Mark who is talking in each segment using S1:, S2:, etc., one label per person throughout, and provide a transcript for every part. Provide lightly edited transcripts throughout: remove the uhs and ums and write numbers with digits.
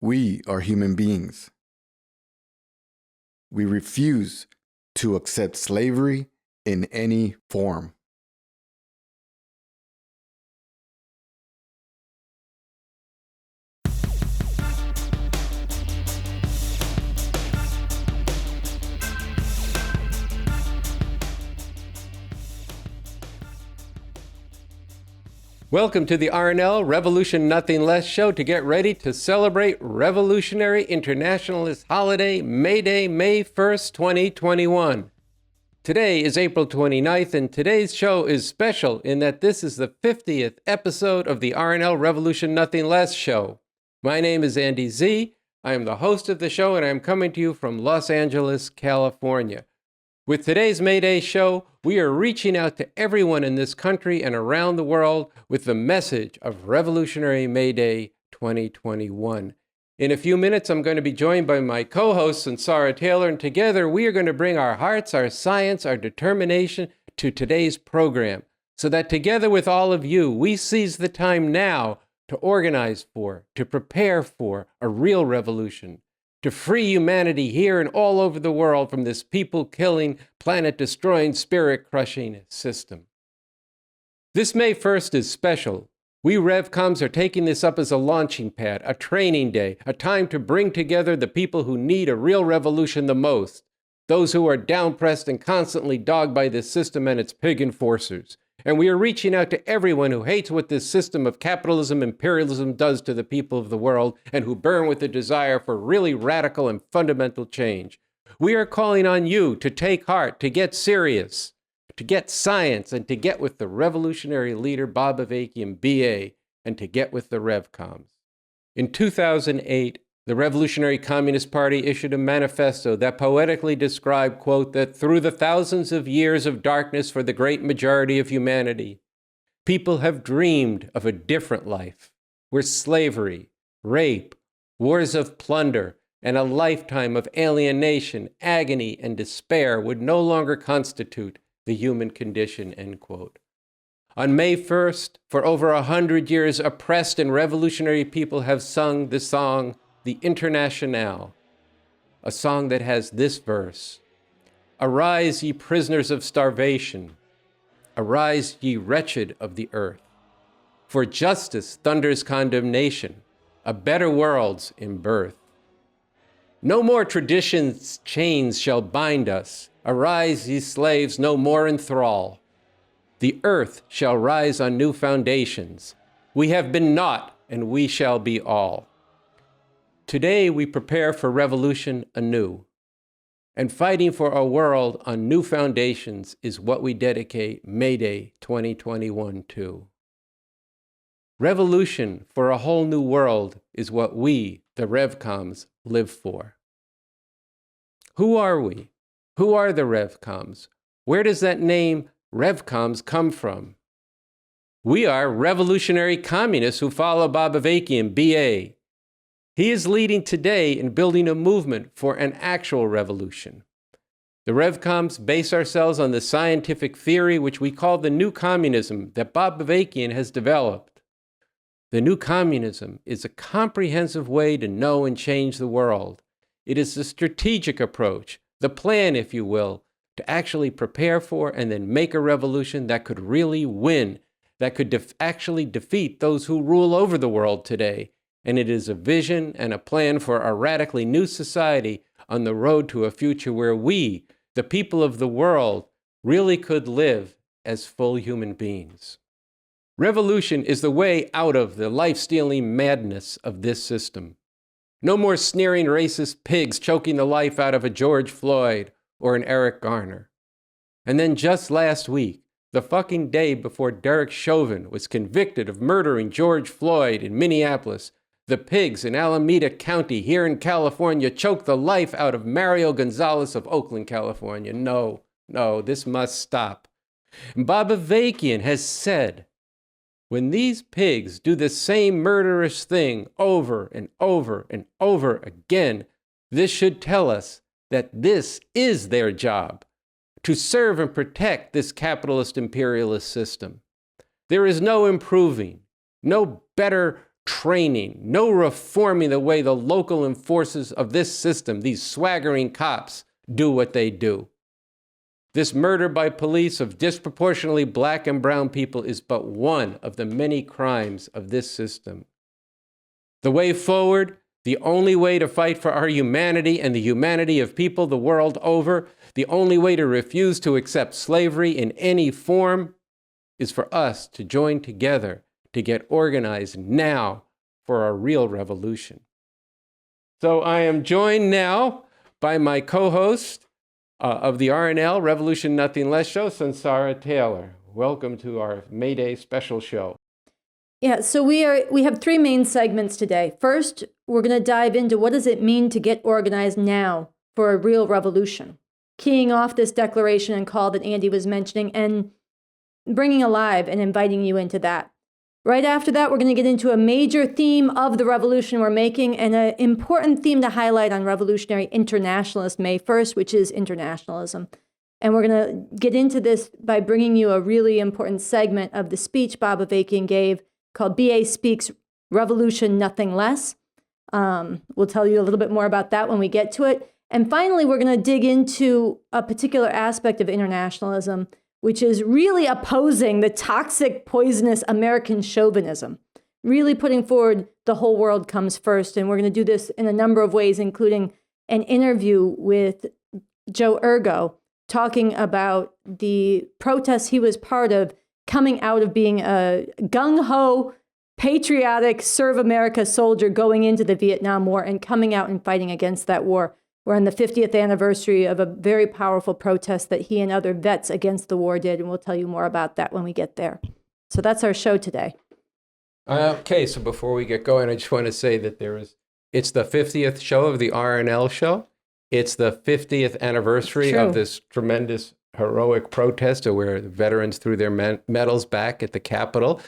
S1: We are human beings. We refuse to accept slavery in any form.
S2: Welcome to the RNL Revolution Nothing Less show to get ready to celebrate Revolutionary Internationalist holiday, May Day, May 1st, 2021. Today is April 29th, and today's show is special in that this is the 50th episode of the RNL Revolution Nothing Less show. My name is Andy Zee. I am the host of the show, and I am coming to you from Los Angeles, California. With today's May Day show, we are reaching out to everyone in this country and around the world with the message of Revolutionary May Day 2021. In a few minutes, I'm going to be joined by my co-host, Sunsara Taylor, and together we are going to bring our hearts, our science, our determination to today's program, so that together with all of you, we seize the time now to organize for, to prepare for a real revolution, to free humanity here and all over the world from this people-killing, planet-destroying, spirit-crushing system. This May 1st is special. We RevComs are taking this up as a launching pad, a training day, a time to bring together the people who need a real revolution the most, those who are down-pressed and constantly dogged by this system and its pig enforcers. And we are reaching out to everyone who hates what this system of capitalism-imperialism does to the people of the world and who burn with the desire for really radical and fundamental change. We are calling on you to take heart, to get serious, to get science, and to get with the revolutionary leader Bob Avakian, BA, and to get with the RevComs. In 2008, the Revolutionary Communist Party issued a manifesto that poetically described, quote, that through the thousands of years of darkness for the great majority of humanity, people have dreamed of a different life, where slavery, rape, wars of plunder, and a lifetime of alienation, agony, and despair would no longer constitute the human condition, end quote. On May 1st, for over 100 years, oppressed and revolutionary people have sung the song, the Internationale, a song that has this verse: Arise, ye prisoners of starvation, arise, ye wretched of the earth, for justice thunders condemnation, a better world's in birth. No more tradition's chains shall bind us, arise, ye slaves, no more in thrall. The earth shall rise on new foundations. We have been naught, and we shall be all. Today, we prepare for revolution anew, and fighting for a world on new foundations is what we dedicate May Day 2021 to. Revolution for a whole new world is what we, the RevComs, live for. Who are we? Who are the RevComs? Where does that name RevComs come from? We are revolutionary communists who follow Bob Avakian, BA. He is leading today in building a movement for an actual revolution. The RevComs base ourselves on the scientific theory which we call the new communism that Bob Avakian has developed. The new communism is a comprehensive way to know and change the world. It is the strategic approach, the plan, if you will, to actually prepare for and then make a revolution that could really win, that could actually defeat those who rule over the world today. And it is a vision and a plan for a radically new society on the road to a future where we, the people of the world, really could live as full human beings. Revolution is the way out of the life-stealing madness of this system. No more sneering racist pigs choking the life out of a George Floyd or an Eric Garner. And then just last week, the fucking day before Derek Chauvin was convicted of murdering George Floyd in Minneapolis, the pigs in Alameda County here in California choked the life out of Mario Gonzalez of Oakland, California. No, this must stop. And Bob Avakian has said, when these pigs do the same murderous thing over and over and over again, this should tell us that this is their job, to serve and protect this capitalist imperialist system. There is no improving, no better training, no reforming the way the local enforcers of this system, these swaggering cops, do what they do. This murder by police of disproportionately black and brown people is but one of the many crimes of this system. The way forward, the only way to fight for our humanity and the humanity of people the world over, the only way to refuse to accept slavery in any form, is for us to join together to get organized now for a real revolution. So I am joined now by my co-host of the RNL Revolution Nothing Less show, Sunsara Taylor. Welcome to our May Day special show.
S3: Yeah, so we have three main segments today. First, we're going to dive into what does it mean to get organized now for a real revolution, keying off this declaration and call that Andy was mentioning and bringing alive and inviting you into that. Right after that, we're going to get into a major theme of the revolution we're making and an important theme to highlight on Revolutionary Internationalist May 1st, which is internationalism. And we're going to get into this by bringing you a really important segment of the speech Bob Avakian gave called BA Speaks Revolution Nothing Less. We'll tell you a little bit more about that when we get to it. And finally, we're going to dig into a particular aspect of internationalism, which is really opposing the toxic, poisonous American chauvinism, really putting forward the whole world comes first. And we're going to do this in a number of ways, including an interview with Joe Urgo, talking about the protests he was part of, coming out of being a gung-ho, patriotic, serve America soldier going into the Vietnam War and coming out and fighting against that war. We're on the 50th anniversary of a very powerful protest that he and other vets against the war did, and we'll tell you more about that when we get there. So that's our show today.
S2: Okay, so before we get going, I just want to say that it's the 50th show of the RNL Show. It's the 50th anniversary of this tremendous heroic protest where the veterans threw their medals back at the Capitol.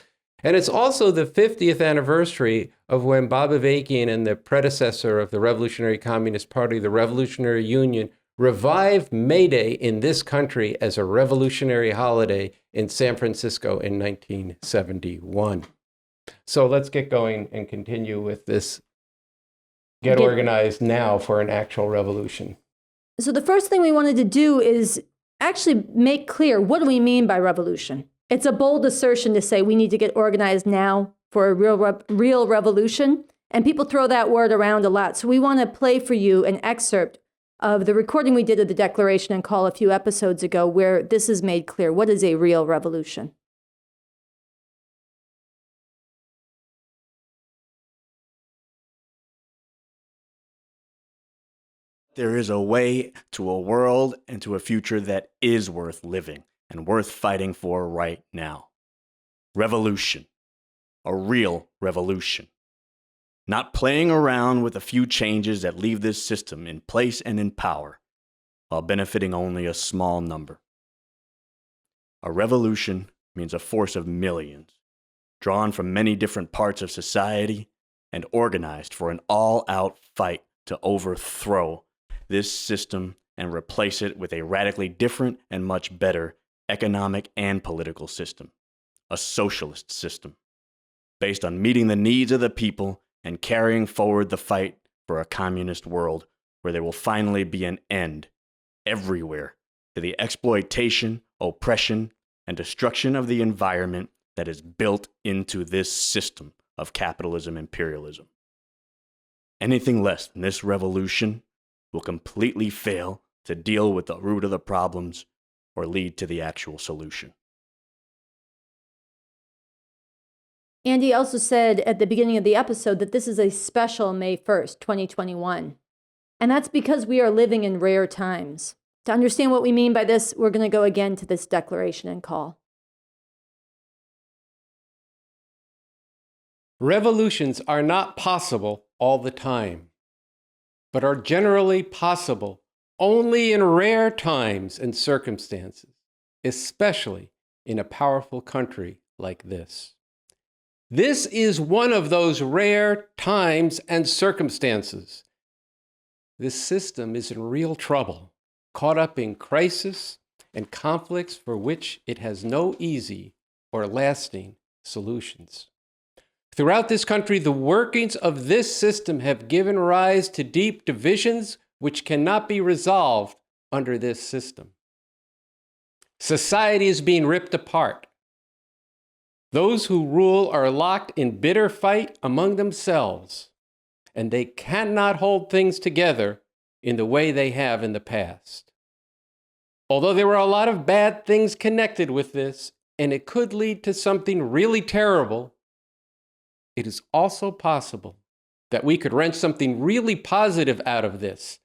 S2: And it's also the 50th anniversary of when Bob Avakian and the predecessor of the Revolutionary Communist Party, the Revolutionary Union, revived May Day in this country as a revolutionary holiday in San Francisco in 1971. So let's get going and continue with this get organized now for an actual revolution.
S3: So the first thing we wanted to do is actually make clear, what do we mean by revolution? It's a bold assertion to say we need to get organized now for a real revolution. And people throw that word around a lot. So we want to play for you an excerpt of the recording we did of the Declaration and Call a few episodes ago where this is made clear. What is a real revolution?
S4: There is a way to a world and to a future that is worth living and worth fighting for right now. Revolution. A real revolution. Not playing around with a few changes that leave this system in place and in power, while benefiting only a small number. A revolution means a force of millions, drawn from many different parts of society and organized for an all-out fight to overthrow this system and replace it with a radically different and much better economic and political system, a socialist system, based on meeting the needs of the people and carrying forward the fight for a communist world where there will finally be an end everywhere to the exploitation, oppression, and destruction of the environment that is built into this system of capitalism-imperialism. Anything less than this revolution will completely fail to deal with the root of the problems or lead to the actual solution.
S3: Andy also said at the beginning of the episode that this is a special May 1st, 2021. And that's because we are living in rare times. To understand what we mean by this, we're going to go again to this declaration and call.
S2: Revolutions are not possible all the time, but are generally possible only in rare times and circumstances, especially in a powerful country like this. This is one of those rare times and circumstances. This system is in real trouble, caught up in crisis and conflicts for which it has no easy or lasting solutions. Throughout this country, the workings of this system have given rise to deep divisions which cannot be resolved under this system. Society is being ripped apart. Those who rule are locked in bitter fight among themselves, and they cannot hold things together in the way they have in the past. Although there were a lot of bad things connected with this, and it could lead to something really terrible, it is also possible that we could wrench something really positive out of this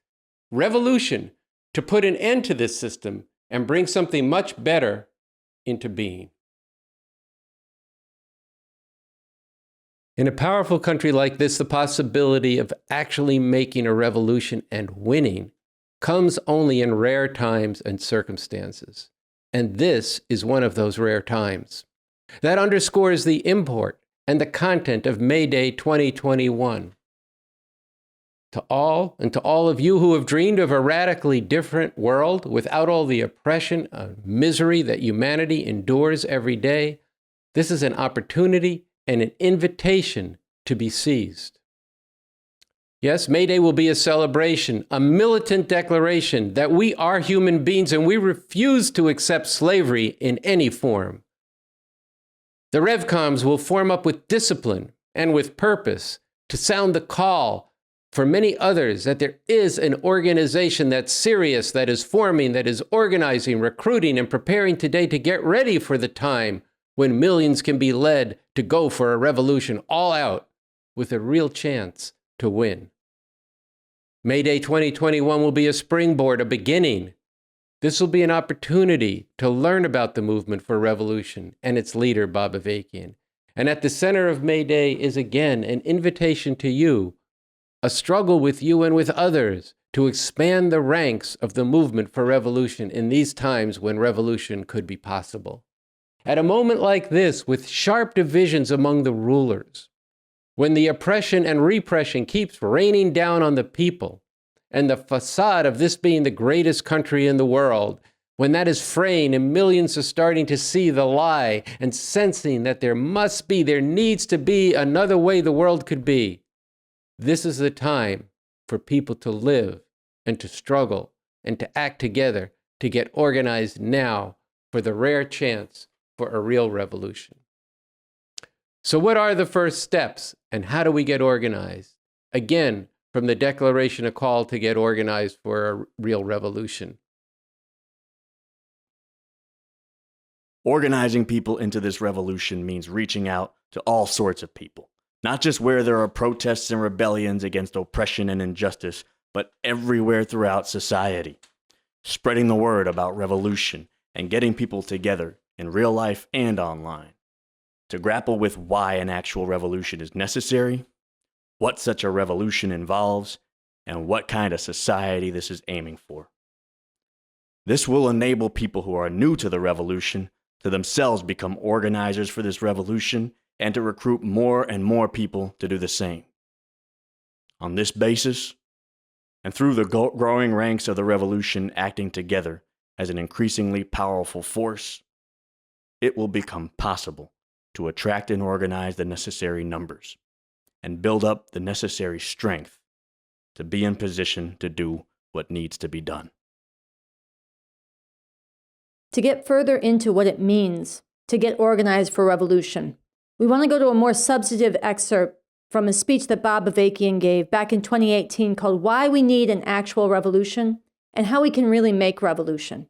S2: revolution to put an end to this system and bring something much better into being. In a powerful country like this, the possibility of actually making a revolution and winning comes only in rare times and circumstances. And this is one of those rare times. That underscores the import and the content of May Day 2021. To all of you who have dreamed of a radically different world without all the oppression and misery that humanity endures every day, this is an opportunity and an invitation to be seized. Yes, May Day will be a celebration, a militant declaration that we are human beings and we refuse to accept slavery in any form. The Revcoms will form up with discipline and with purpose to sound the call for many others that there is an organization that's serious, that is forming, that is organizing, recruiting, and preparing today to get ready for the time when millions can be led to go for a revolution all out with a real chance to win. May Day 2021 will be a springboard, a beginning. This will be an opportunity to learn about the movement for revolution and its leader, Bob Avakian. And at the center of May Day is again an invitation to you, a struggle with you and with others to expand the ranks of the movement for revolution in these times when revolution could be possible. At a moment like this, with sharp divisions among the rulers, when the oppression and repression keeps raining down on the people, and the facade of this being the greatest country in the world, when that is fraying and millions are starting to see the lie and sensing that there needs to be another way the world could be, this is the time for people to live and to struggle and to act together to get organized now for the rare chance for a real revolution. So what are the first steps and how do we get organized? Again, from the Declaration, a call to get organized for a real revolution.
S4: Organizing people into this revolution means reaching out to all sorts of people, not just where there are protests and rebellions against oppression and injustice, but everywhere throughout society. Spreading the word about revolution and getting people together in real life and online to grapple with why an actual revolution is necessary, what such a revolution involves, and what kind of society this is aiming for. This will enable people who are new to the revolution to themselves become organizers for this revolution and to recruit more and more people to do the same. On this basis, and through the growing ranks of the revolution acting together as an increasingly powerful force, it will become possible to attract and organize the necessary numbers and build up the necessary strength to be in position to do what needs to be done.
S3: To get further into what it means to get organized for revolution, we want to go to a more substantive excerpt from a speech that Bob Avakian gave back in 2018 called Why We Need an Actual Revolution and How We Can Really Make Revolution.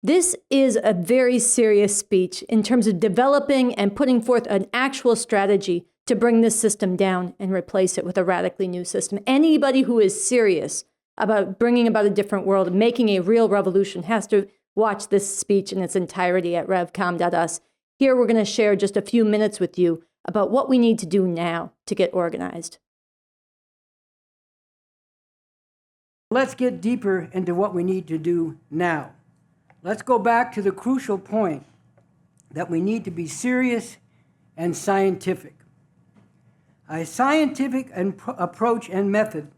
S3: This is a very serious speech in terms of developing and putting forth an actual strategy to bring this system down and replace it with a radically new system. Anybody who is serious about bringing about a different world and making a real revolution has to watch this speech in its entirety at revcom.us. Here we're going to share just a few minutes with you about what we need to do now to get organized.
S5: Let's get deeper into what we need to do now. Let's go back to the crucial point that we need to be serious and scientific. A scientific approach and method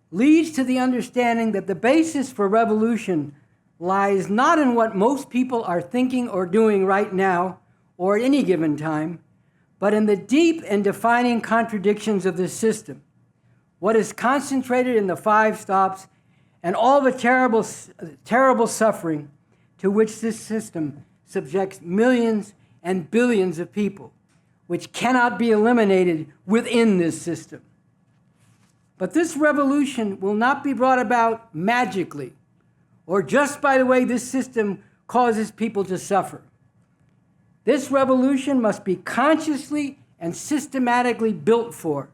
S5: leads to the understanding that the basis for revolution lies not in what most people are thinking or doing right now or at any given time, but in the deep and defining contradictions of this system. What is concentrated in the 5 stops and all the terrible suffering to which this system subjects millions and billions of people, which cannot be eliminated within this system. But this revolution will not be brought about magically or just by the way this system causes people to suffer. This revolution must be consciously and systematically built for,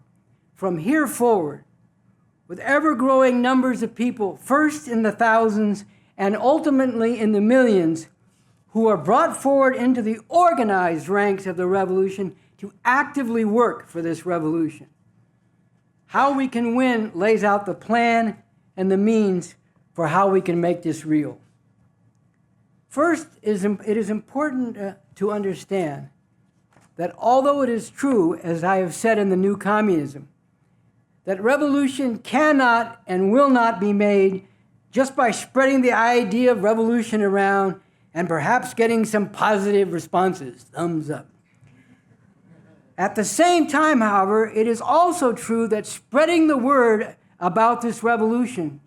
S5: from here forward, with ever-growing numbers of people, first in the thousands and ultimately in the millions, who are brought forward into the organized ranks of the revolution to actively work for this revolution. How we can win lays out the plan and the means for how we can make this real. First, it is important to understand that although it is true, as I have said in the New Communism, that revolution cannot and will not be made just by spreading the idea of revolution around and perhaps getting some positive responses, thumbs up. At the same time, however, it is also true that spreading the word about this revolution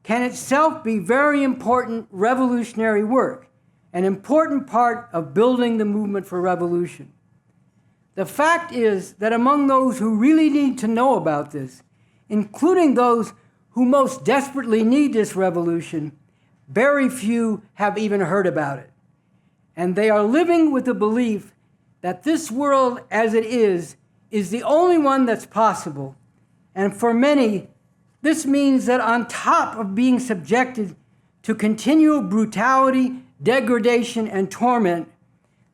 S5: can itself be very important revolutionary work, an important part of building the movement for revolution. The fact is that among those who really need to know about this, including those who most desperately need this revolution, very few have even heard about it. And they are living with the belief that this world as it is the only one that's possible. And for many, this means that on top of being subjected to continual brutality, degradation, and torment,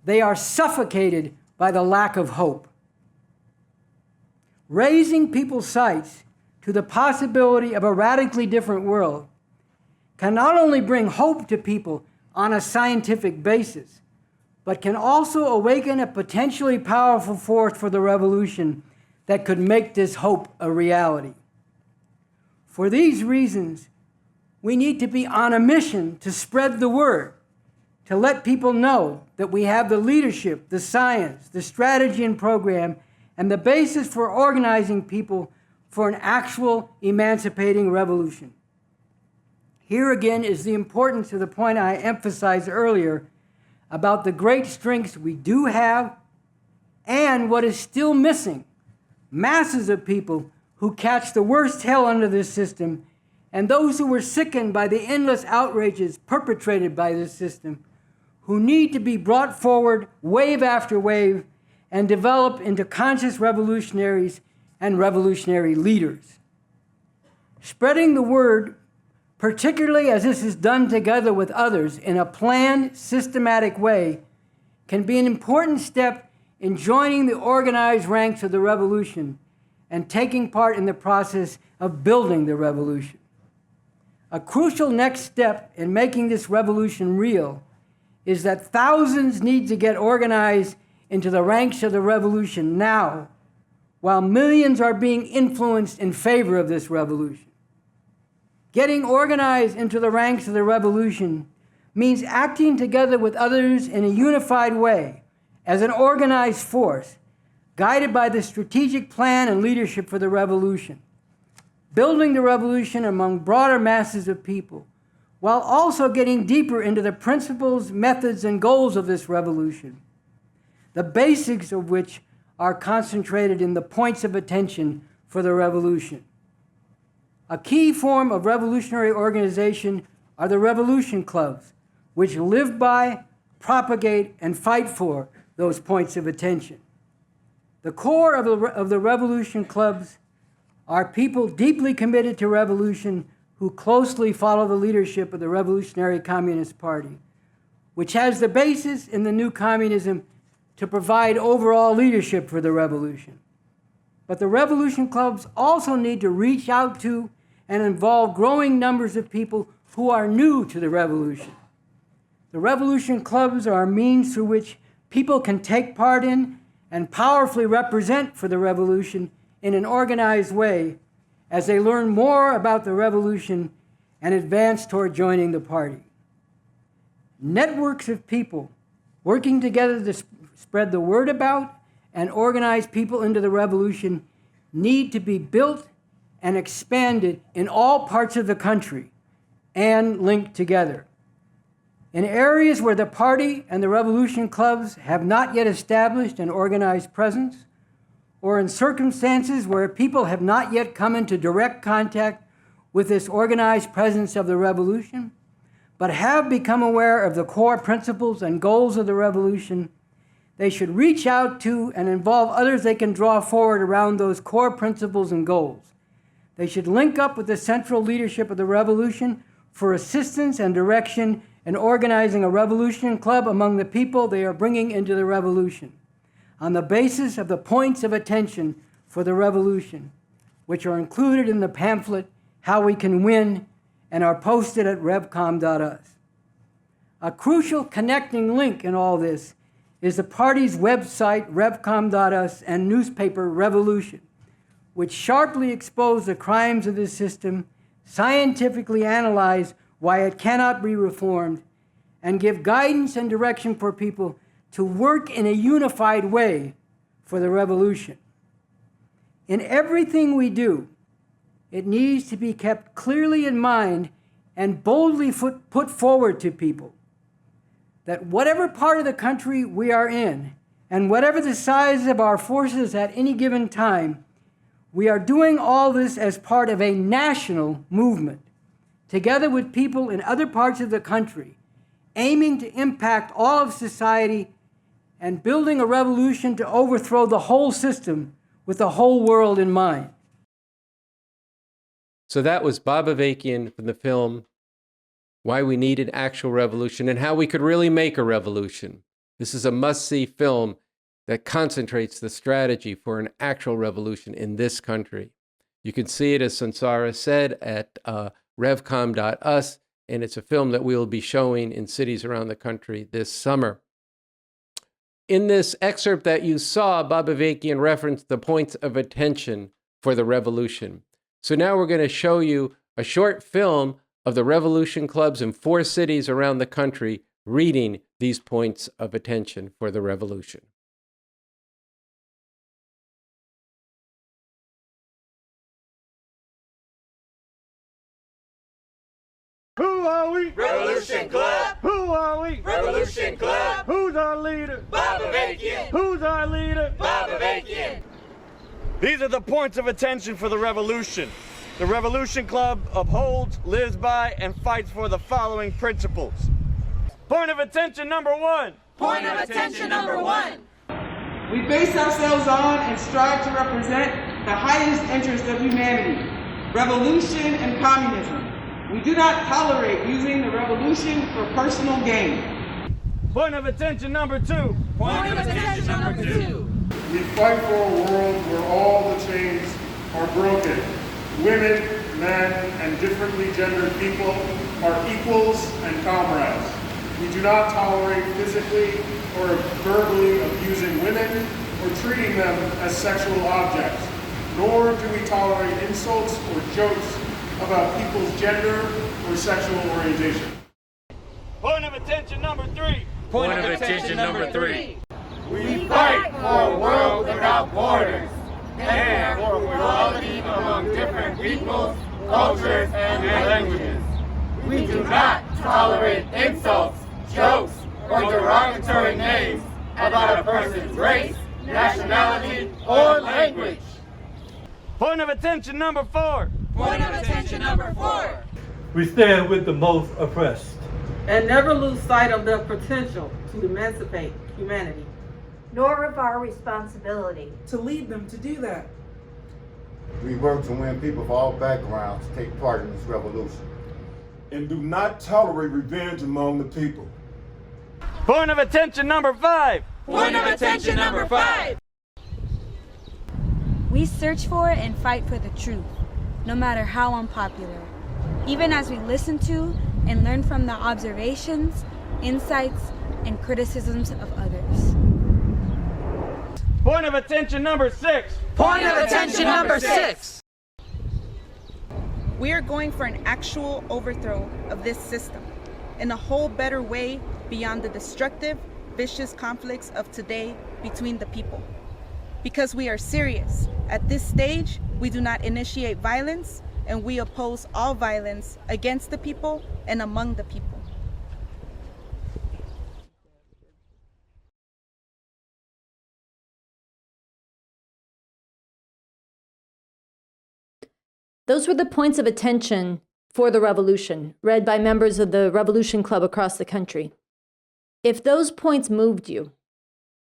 S5: they are suffocated by the lack of hope. Raising people's sights to the possibility of a radically different world can not only bring hope to people on a scientific basis, but can also awaken a potentially powerful force for the revolution that could make this hope a reality. For these reasons, we need to be on a mission to spread the word, to let people know that we have the leadership, the science, the strategy and program, and the basis for organizing people for an actual emancipating revolution. Here again is the importance of the point I emphasized earlier about the great strengths we do have and what is still missing. Masses of people who catch the worst hell under this system and those who were sickened by the endless outrages perpetrated by this system, who need to be brought forward wave after wave and develop into conscious revolutionaries and revolutionary leaders. Spreading the word, particularly as this is done together with others in a planned, systematic way, can be an important step in joining the organized ranks of the revolution and taking part in the process of building the revolution. A crucial next step in making this revolution real is that thousands need to get organized into the ranks of the revolution now, while millions are being influenced in favor of this revolution. Getting organized into the ranks of the revolution means acting together with others in a unified way, as an organized force, guided by the strategic plan and leadership for the revolution, building the revolution among broader masses of people, while also getting deeper into the principles, methods, and goals of this revolution, the basics of which are concentrated in the points of attention for the revolution. A key form of revolutionary organization are the revolution clubs, which live by, propagate, and fight for those points of attention. The core of the revolution clubs are people deeply committed to revolution who closely follow the leadership of the Revolutionary Communist Party, which has the basis in the New Communism to provide overall leadership for the revolution. But the revolution clubs also need to reach out to and involve growing numbers of people who are new to the revolution. The revolution clubs are a means through which people can take part in and powerfully represent for the revolution in an organized way as they learn more about the revolution and advance toward joining the party. Networks of people working together to spread the word about and organize people into the revolution need to be built and expanded in all parts of the country and linked together. In areas where the party and the revolution clubs have not yet established an organized presence, or in circumstances where people have not yet come into direct contact with this organized presence of the revolution, but have become aware of the core principles and goals of the revolution, they should reach out to and involve others they can draw forward around those core principles and goals. They should link up with the central leadership of the revolution for assistance and direction in organizing a revolution club among the people they are bringing into the revolution, on the basis of the points of attention for the revolution, which are included in the pamphlet, How We Can Win, and are posted at revcom.us. A crucial connecting link in all this is the party's website, revcom.us, and newspaper, Revolution, which sharply expose the crimes of this system, scientifically analyze why it cannot be reformed, and give guidance and direction for people to work in a unified way for the revolution. In everything we do, it needs to be kept clearly in mind and boldly put forward to people that whatever part of the country we are in, and whatever the size of our forces at any given time, we are doing all this as part of a national movement, together with people in other parts of the country, aiming to impact all of society and building a revolution to overthrow the whole system with the whole world in mind.
S2: So that was Bob Avakian from the film Why We Needed Actual Revolution and How We Could Really Make a Revolution. This is a must-see film that concentrates the strategy for an actual revolution in this country. You can see it, as Sunsara said, at revcom.us, and it's a film that we will be showing in cities around the country this summer. In this excerpt that you saw, Bob Avakian referenced the points of attention for the revolution. So now we're going to show you a short film of the revolution clubs in 4 cities around the country reading these points of attention for the revolution.
S6: Who are we?
S7: Revolution Club!
S6: Who are we?
S7: Revolution Club!
S6: Who's our leader?
S7: Bob Avakian!
S6: Who's our leader?
S7: Bob Avakian!
S6: These are the points of attention for the revolution. The Revolution Club upholds, lives by, and fights for the following principles. Point of attention number 1.
S7: Point of attention number 1.
S8: We base ourselves on and strive to represent the highest interests of humanity, revolution and communism. We do not tolerate using the revolution for personal gain.
S6: Point of attention number 2.
S7: Point of attention number 2.
S9: We fight for a world where all the chains are broken. Women, men, and differently gendered people are equals and comrades. We do not tolerate physically or verbally abusing women or treating them as sexual objects, nor do we tolerate insults or jokes about people's gender or sexual orientation.
S6: Point of attention number 3.
S7: Point of attention number 3.
S10: We fight for a world without borders and for equality among different peoples, cultures, and languages. We do not tolerate insults, jokes, or derogatory names about a person's race, nationality, or language.
S6: Point of attention number 4.
S7: Point of attention number 4.
S11: We stand with the most oppressed
S8: And never lose sight of the potential to emancipate humanity.
S12: Nor of our responsibility
S8: To lead them to do that.
S13: We work to win people of all backgrounds to take part in this revolution.
S14: And do not tolerate revenge among the people.
S6: Point of attention number 5.
S7: Point of attention number 5.
S15: We search for and fight for the truth, no matter how unpopular, even as we listen to and learn from the observations, insights, and criticisms of others.
S6: Point of attention number 6.
S7: Point of attention number 6.
S16: We are going for an actual overthrow of this system in a whole better way beyond the destructive, vicious conflicts of today between the people. because we are serious. At this stage, we do not initiate violence, and we oppose all violence against the people and among the people.
S3: Those were the points of attention for the revolution, read by members of the Revolution Club across the country. If those points moved you,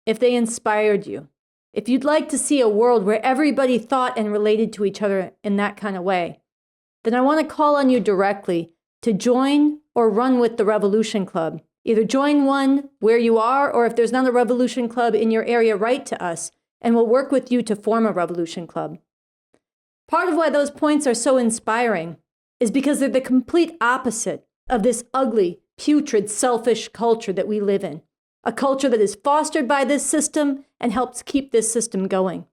S3: if they inspired you, if you'd like to see a world where everybody thought and related to each other in that kind of way, then I want to call on you directly to join or run with the Revolution Club. Either join one where you are, or if there's not a Revolution Club in your area, write to us, and we'll work with you to form a Revolution Club. Part of why those points are so inspiring is because they're the complete opposite of this ugly, putrid, selfish culture that we live in. A culture that is fostered by this system and helps keep this system going.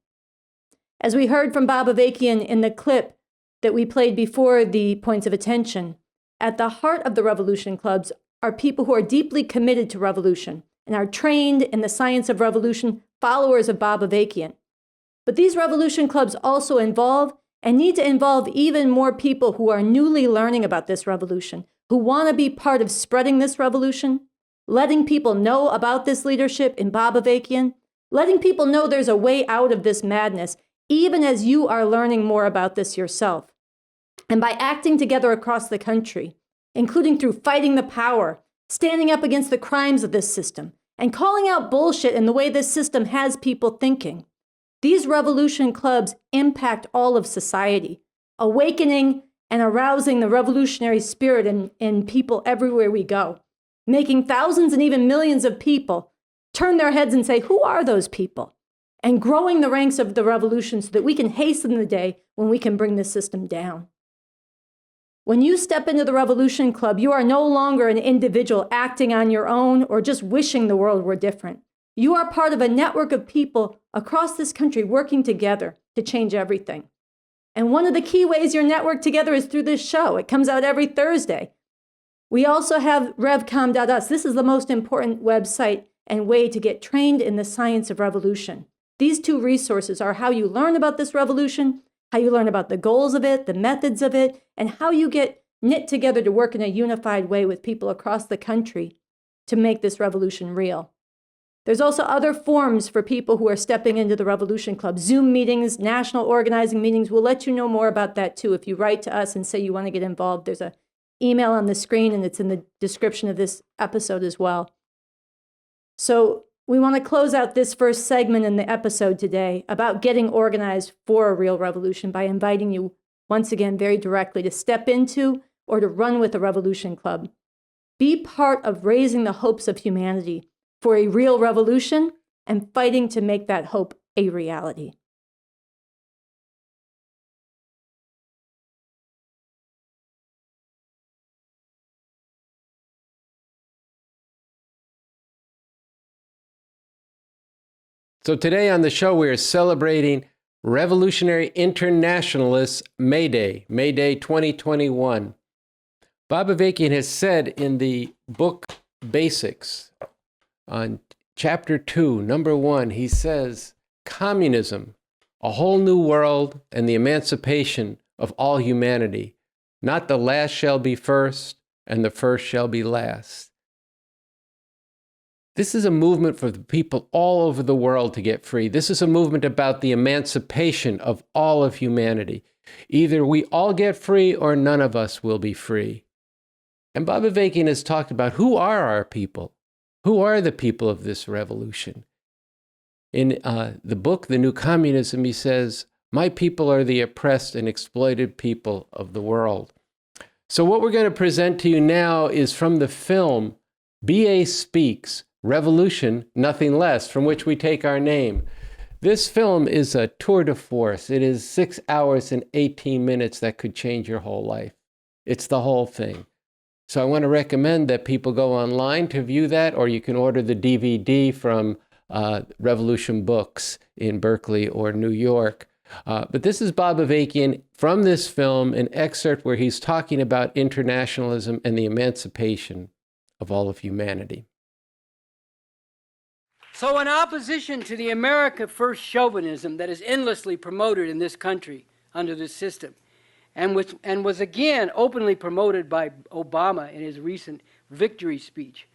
S3: As we heard from Bob Avakian in the clip that we played before the points of attention, at the heart of the revolution clubs are people who are deeply committed to revolution and are trained in the science of revolution, followers of Bob Avakian. But these revolution clubs also involve and need to involve even more people who are newly learning about this revolution, who want to be part of spreading this revolution, letting people know about this leadership in Bob Avakian, letting people know there's a way out of this madness, even as you are learning more about this yourself. And by acting together across the country, including through fighting the power, standing up against the crimes of this system, and calling out bullshit in the way this system has people thinking, these revolution clubs impact all of society, awakening and arousing the revolutionary spirit in people everywhere we go, making thousands and even millions of people turn their heads and say, who are those people? And growing the ranks of the revolution so that we can hasten the day when we can bring this system down. When you step into the Revolution Club, you are no longer an individual acting on your own or just wishing the world were different. You are part of a network of people across this country working together to change everything. And one of the key ways you're networked together is through this show. It comes out every Thursday. We also have revcom.us. This is the most important website and way to get trained in the science of revolution. These two resources are how you learn about this revolution, how you learn about the goals of it, the methods of it, and how you get knit together to work in a unified way with people across the country to make this revolution real. There's also other forms for people who are stepping into the Revolution Club. Zoom meetings, national organizing meetings. We'll let you know more about that too. If you write to us and say you want to get involved, there's an email on the screen and it's in the description of this episode as well. So we want to close out this first segment in the episode today about getting organized for a real revolution by inviting you once again very directly to step into or to run with the Revolution Club. Be part of raising the hopes of humanity for a real revolution and fighting to make that hope a reality.
S2: So today on the show, we are celebrating Revolutionary Internationalist May Day, May Day 2021. Bob Avakian has said in the book Basics, on chapter 2, number 1, he says, communism, a whole new world and the emancipation of all humanity. Not the last shall be first and the first shall be last. This is a movement for the people all over the world to get free. This is a movement about the emancipation of all of humanity. Either we all get free or none of us will be free. And Bob Avakian has talked about who are our people? Who are the people of this revolution? In the book, The New Communism, he says, my people are the oppressed and exploited people of the world. So what we're going to present to you now is from the film B.A. Speaks, Revolution, Nothing Less, from which we take our name. This film is a tour de force. It is 6 hours and 18 minutes that could change your whole life. It's the whole thing. So I want to recommend that people go online to view that, or you can order the DVD from Revolution Books in Berkeley or New York. But this is Bob Avakian from this film, an excerpt where he's talking about internationalism and the emancipation of all of humanity.
S5: So in opposition to the America First chauvinism that is endlessly promoted in this country under this system, and was again openly promoted by Obama in his recent victory speech,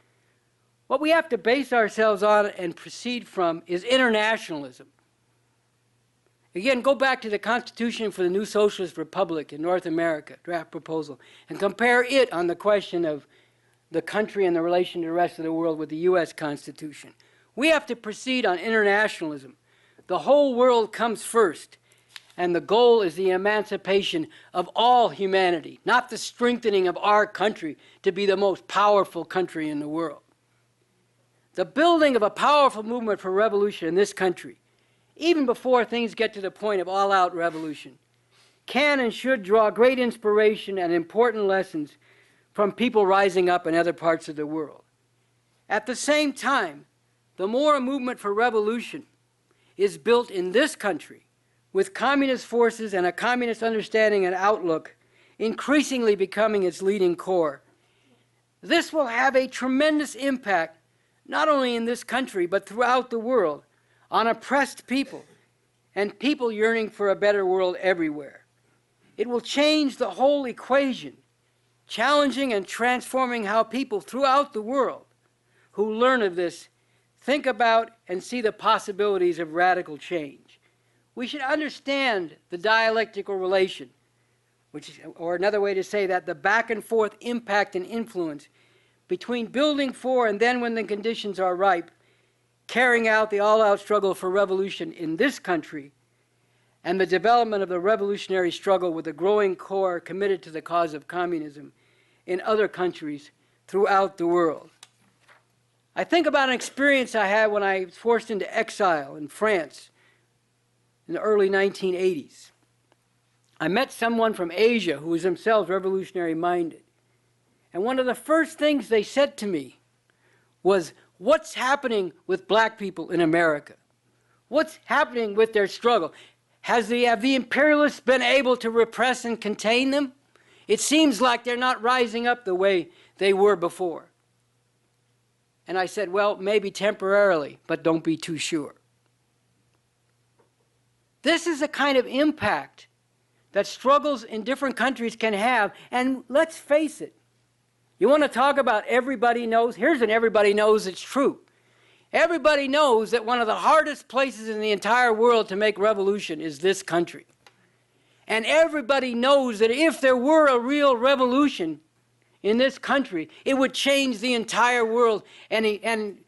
S5: what we have to base ourselves on and proceed from is internationalism. Again, go back to the Constitution for the New Socialist Republic in North America, draft proposal, and compare it on the question of the country and the relation to the rest of the world with the U.S. Constitution. We have to proceed on internationalism. The whole world comes first, and the goal is the emancipation of all humanity, not the strengthening of our country to be the most powerful country in the world. The building of a powerful movement for revolution in this country, even before things get to the point of all-out revolution, can and should draw great inspiration and important lessons from people rising up in other parts of the world. At the same time, the more a movement for revolution is built in this country, with communist forces and a communist understanding and outlook increasingly becoming its leading core, this will have a tremendous impact not only in this country but throughout the world on oppressed people and people yearning for a better world everywhere. It will change the whole equation, challenging and transforming how people throughout the world who learn of this think about and see the possibilities of radical change. We should understand the dialectical relation, or another way to say that, the back and forth impact and influence between building for and then, when the conditions are ripe, carrying out the all-out struggle for revolution in this country and the development of the revolutionary struggle with a growing core committed to the cause of communism in other countries throughout the world. I think about an experience I had when I was forced into exile in France in the early 1980s. I met someone from Asia who was themselves revolutionary-minded. And one of the first things they said to me was, what's happening with black people in America? What's happening with their struggle? Have the imperialists been able to repress and contain them? It seems like they're not rising up the way they were before. And I said, well, maybe temporarily, but don't be too sure. This is a kind of impact that struggles in different countries can have, and let's face it, you want to talk about everybody knows? Here's an everybody knows it's true. Everybody knows that one of the hardest places in the entire world to make revolution is this country. And everybody knows that if there were a real revolution in this country, it would change the entire world and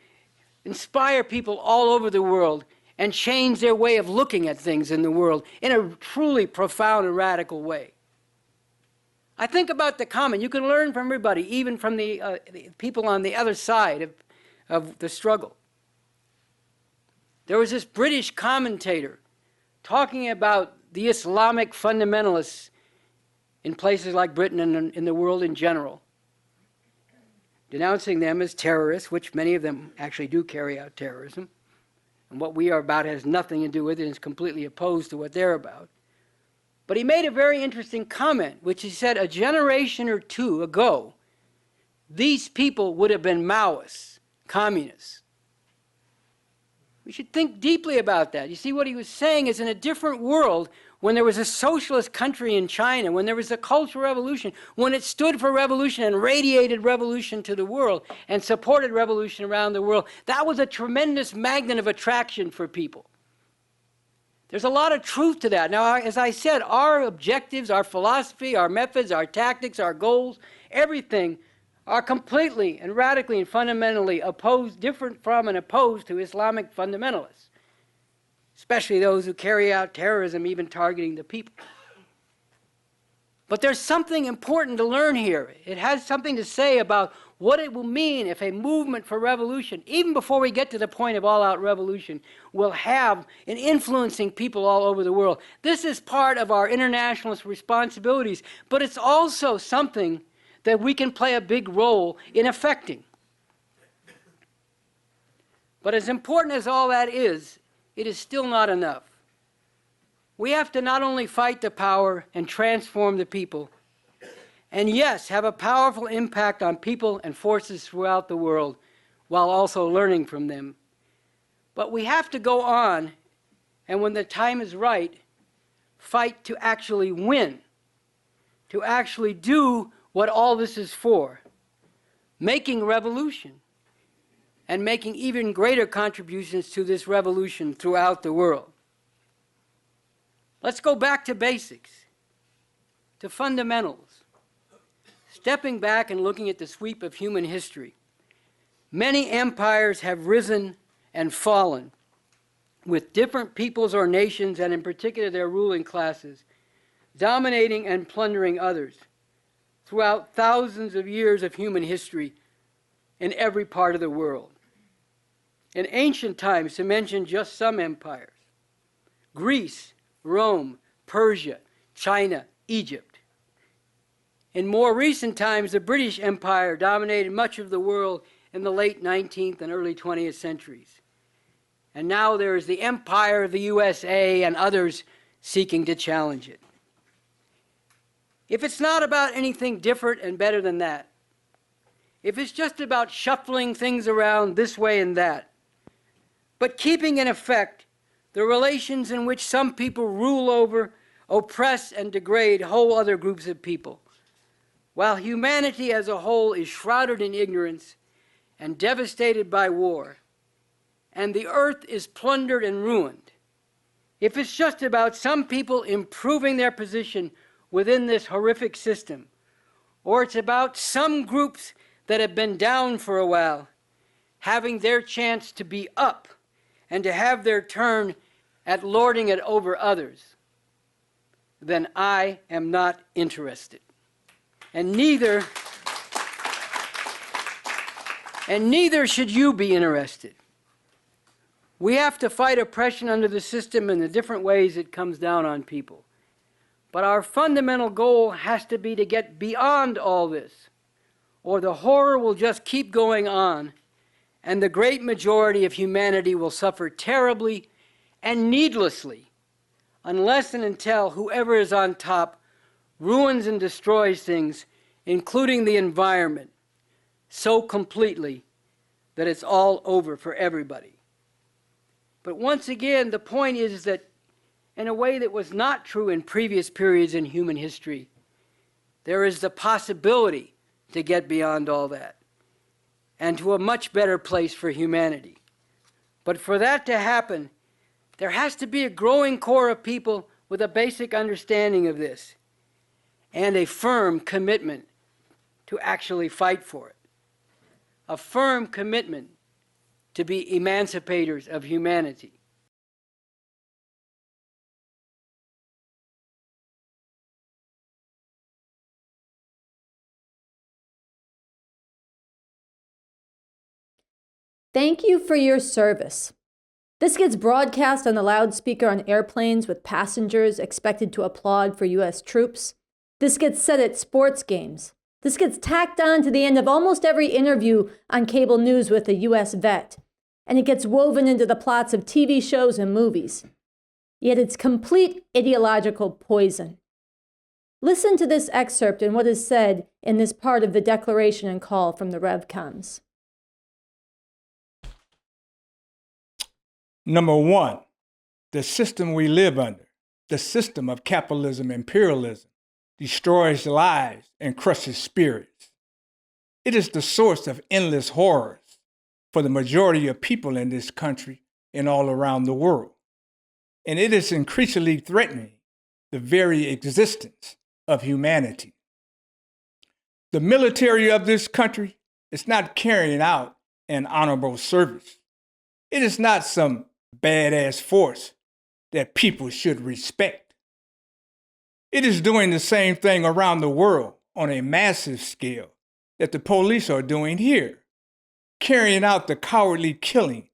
S5: inspire people all over the world and change their way of looking at things in the world in a truly profound and radical way. I think about the comment. You can learn from everybody, even from the people on the other side of the struggle. There was this British commentator talking about the Islamic fundamentalists in places like Britain and in the world in general, denouncing them as terrorists, which many of them actually do carry out terrorism. And what we are about has nothing to do with it and is completely opposed to what they're about. But he made a very interesting comment, which he said a generation or two ago, these people would have been Maoists, communists. We should think deeply about that. You see, what he was saying is in a different world, when there was a socialist country in China, when there was a Cultural Revolution, when it stood for revolution and radiated revolution to the world and supported revolution around the world, that was a tremendous magnet of attraction for people. There's a lot of truth to that. Now, as I said, our objectives, our philosophy, our methods, our tactics, our goals, everything are completely and radically and fundamentally opposed, different from and opposed to Islamic fundamentalists, especially those who carry out terrorism, even targeting the people. But there's something important to learn here. It has something to say about what it will mean if a movement for revolution, even before we get to the point of all-out revolution, will have in influencing people all over the world. This is part of our internationalist responsibilities, but it's also something that we can play a big role in affecting. But as important as all that is, it is still not enough. We have to not only fight the power and transform the people, and yes, have a powerful impact on people and forces throughout the world while also learning from them. But we have to go on, and when the time is right, fight to actually win, to actually do what all this is for, making revolution and making even greater contributions to this revolution throughout the world. Let's go back to basics, to fundamentals. Stepping back and looking at the sweep of human history, many empires have risen and fallen, with different peoples or nations, and in particular their ruling classes, dominating and plundering others throughout thousands of years of human history in every part of the world. In ancient times, to mention just some empires, Greece, Rome, Persia, China, Egypt. In more recent times, the British Empire dominated much of the world in the late 19th and early 20th centuries. And now there is the empire of the USA and others seeking to challenge it. If it's not about anything different and better than that, if it's just about shuffling things around this way and that, but keeping in effect the relations in which some people rule over, oppress, and degrade whole other groups of people, while humanity as a whole is shrouded in ignorance and devastated by war, and the earth is plundered and ruined, if it's just about some people improving their position within this horrific system, or it's about some groups that have been down for a while having their chance to be up and to have their turn at lording it over others, then I am not interested. And neither should you be interested. We have to fight oppression under the system in the different ways it comes down on people. But our fundamental goal has to be to get beyond all this, or the horror will just keep going on, and the great majority of humanity will suffer terribly and needlessly, unless and until whoever is on top ruins and destroys things, including the environment, so completely that it's all over for everybody. But once again, the point is that in a way that was not true in previous periods in human history, there is the possibility to get beyond all that and to a much better place for humanity. But for that to happen, there has to be a growing core of people with a basic understanding of this and a firm commitment to actually fight for it. A firm commitment to be emancipators of humanity.
S3: Thank you for your service. This gets broadcast on the loudspeaker on airplanes with passengers expected to applaud for U.S. troops. This gets said at sports games. This gets tacked on to the end of almost every interview on cable news with a U.S. vet. And it gets woven into the plots of TV shows and movies. Yet it's complete ideological poison. Listen to this excerpt and what is said in this part of the declaration and call from the RevComs.
S11: Number one, the system we live under, the system of capitalism-imperialism, destroys lives and crushes spirits. It is the source of endless horrors for the majority of people in this country and all around the world. And it is increasingly threatening the very existence of humanity. The military of this country is not carrying out an honorable service. It is not some badass force that people should respect. It is doing the same thing around the world on a massive scale that the police are doing here, carrying out the cowardly killing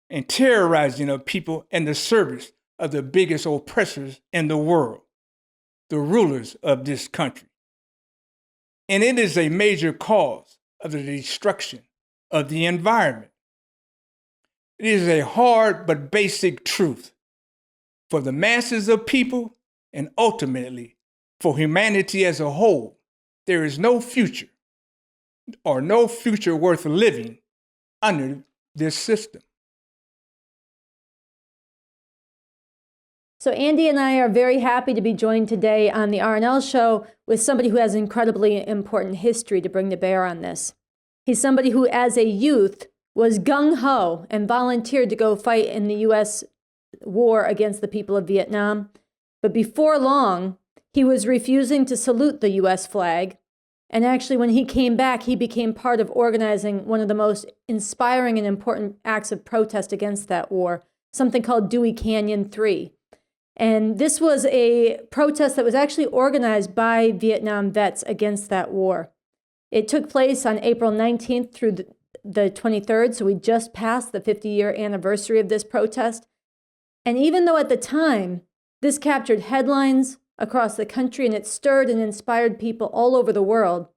S11: and terrorizing of people in the service of the biggest oppressors in the world, the rulers of this country. And it is a major cause of the destruction of the environment. It is a hard but basic truth for the masses of people and ultimately for humanity as a whole. There is no future or no future worth living under this system.
S3: So Andy and I are very happy to be joined today on the RNL Show with somebody who has incredibly important history to bring to bear on this. He's somebody who, as a youth, was gung-ho and volunteered to go fight in the U.S. war against the people of Vietnam. But before long, he was refusing to salute the U.S. flag. And actually, when he came back, he became part of organizing one of the most inspiring and important acts of protest against that war, something called Dewey Canyon III. And this was a protest that was actually organized by Vietnam vets against that war. It took place on April 19th through the 23rd, so we just passed the 50-year anniversary of this protest. And even though at the time, this captured headlines across the country and it stirred and inspired people all over the world,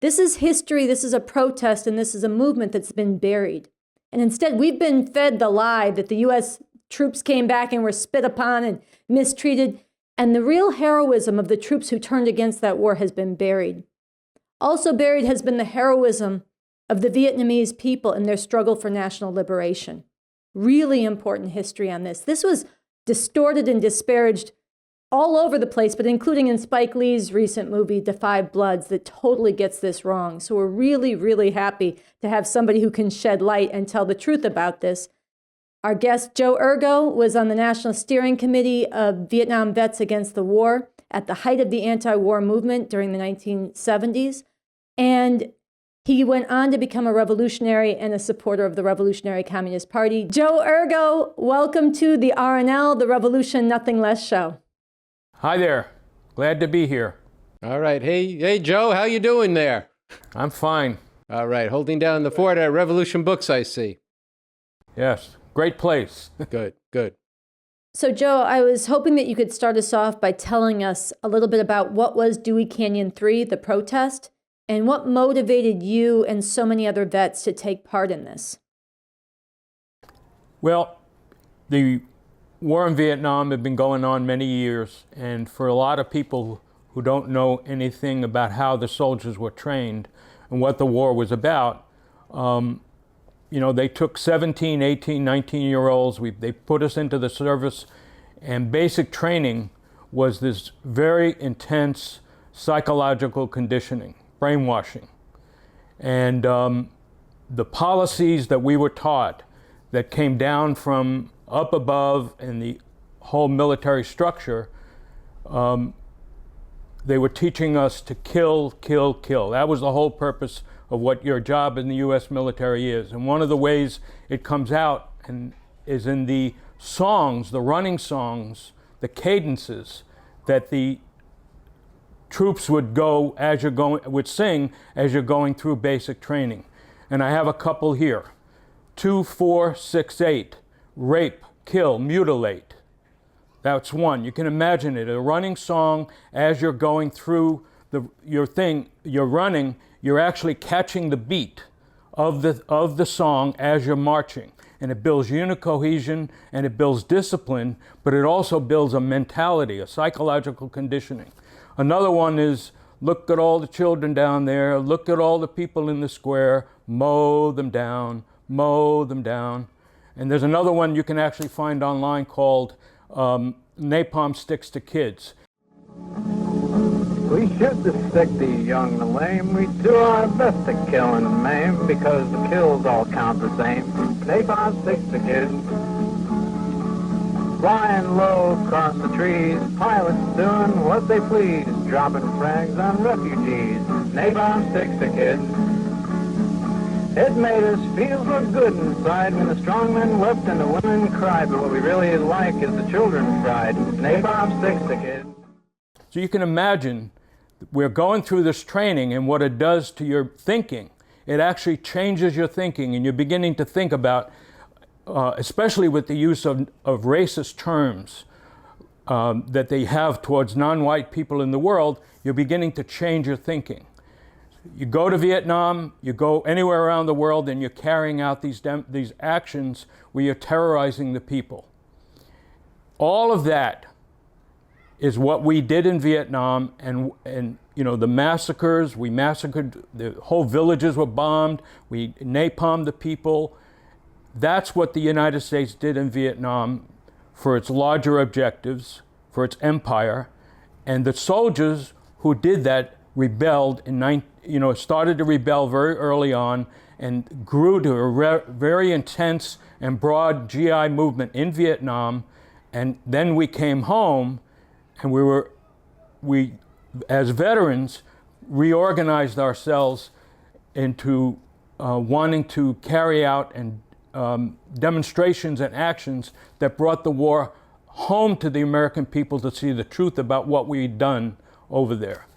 S3: this is history, this is a protest, and this is a movement that's been buried. And instead, we've been fed the lie that the U.S. troops came back and were spit upon and mistreated, and the real heroism of the troops who turned against that war has been buried. Also buried has been the heroism of the Vietnamese people in their struggle for national liberation. Really important history on this. This was distorted and disparaged all over the place, but including in Spike Lee's recent movie, The Five Bloods, that totally gets this wrong. So we're really, really happy to have somebody who can shed light and tell the truth about this. Our guest, Joe Urgo, was on the National Steering Committee of Vietnam Vets Against the War at the height of the anti-war movement during the 1970s. And he went on to become a revolutionary and a supporter of the Revolutionary Communist Party. Joe Urgo, welcome to the RNL, the Revolution Nothing Less show.
S17: Hi there. Glad to be here.
S2: All right. Hey, Joe, how you doing there?
S17: I'm fine.
S2: All right. Holding down the fort at Revolution Books, I see.
S17: Yes. Great place.
S2: Good.
S3: So, Joe, I was hoping that you could start us off by telling us a little bit about what was Dewey Canyon III, the protest, and what motivated you and so many other vets to take part in this.
S17: Well, the war in Vietnam had been going on many years, and for a lot of people who don't know anything about how the soldiers were trained and what the war was about, they took 17, 18, 19-year-olds, they put us into the service, and basic training was this very intense psychological conditioning, brainwashing. And the policies that we were taught that came down from up above in the whole military structure, they were teaching us to kill, kill, kill. That was the whole purpose of what your job in the U.S. military is. And one of the ways it comes out is in the songs, the running songs, the cadences that the troops would sing as you're going through basic training. And I have a couple here. 2, 4, 6, 8. Rape, kill, mutilate. That's one. You can imagine it, a running song as you're going through you're running, you're actually catching the beat of the song as you're marching. And it builds unit cohesion and it builds discipline, but it also builds a mentality, a psychological conditioning. Another one is, look at all the children down there, look at all the people in the square, mow them down, mow them down. And there's another one you can actually find online called Napalm Sticks to Kids.
S18: We shoot the sick, the young, the lame. We do our best to kill and maim because the kills all count the same. Napalm Sticks to Kids. Flying low across the trees, pilots doing what they please, dropping frags on refugees. Napalm Sticks to Kids. It made us feel so good inside when the strong men wept and the women cried, but what we really like is the children cried. Napalm Sticks to Kids.
S17: So you can imagine we're going through this training and what it does to your thinking. It actually changes your thinking, and you're beginning to think about, especially with the use of racist terms that they have towards non-white people in the world, you're beginning to change your thinking. You go to Vietnam, you go anywhere around the world, and you're carrying out these actions where you're terrorizing the people. All of that is what we did in Vietnam, and the massacres. We massacred, the whole villages were bombed. We napalmed the people. That's what the United States did in Vietnam for its larger objectives, for its empire, and the soldiers who did that rebelled started to rebel very early on and grew to a very intense and broad GI movement in Vietnam. And then we came home, and we as veterans reorganized ourselves into wanting to carry out demonstrations and actions that brought the war home to the American people to see the truth about what we'd done over there.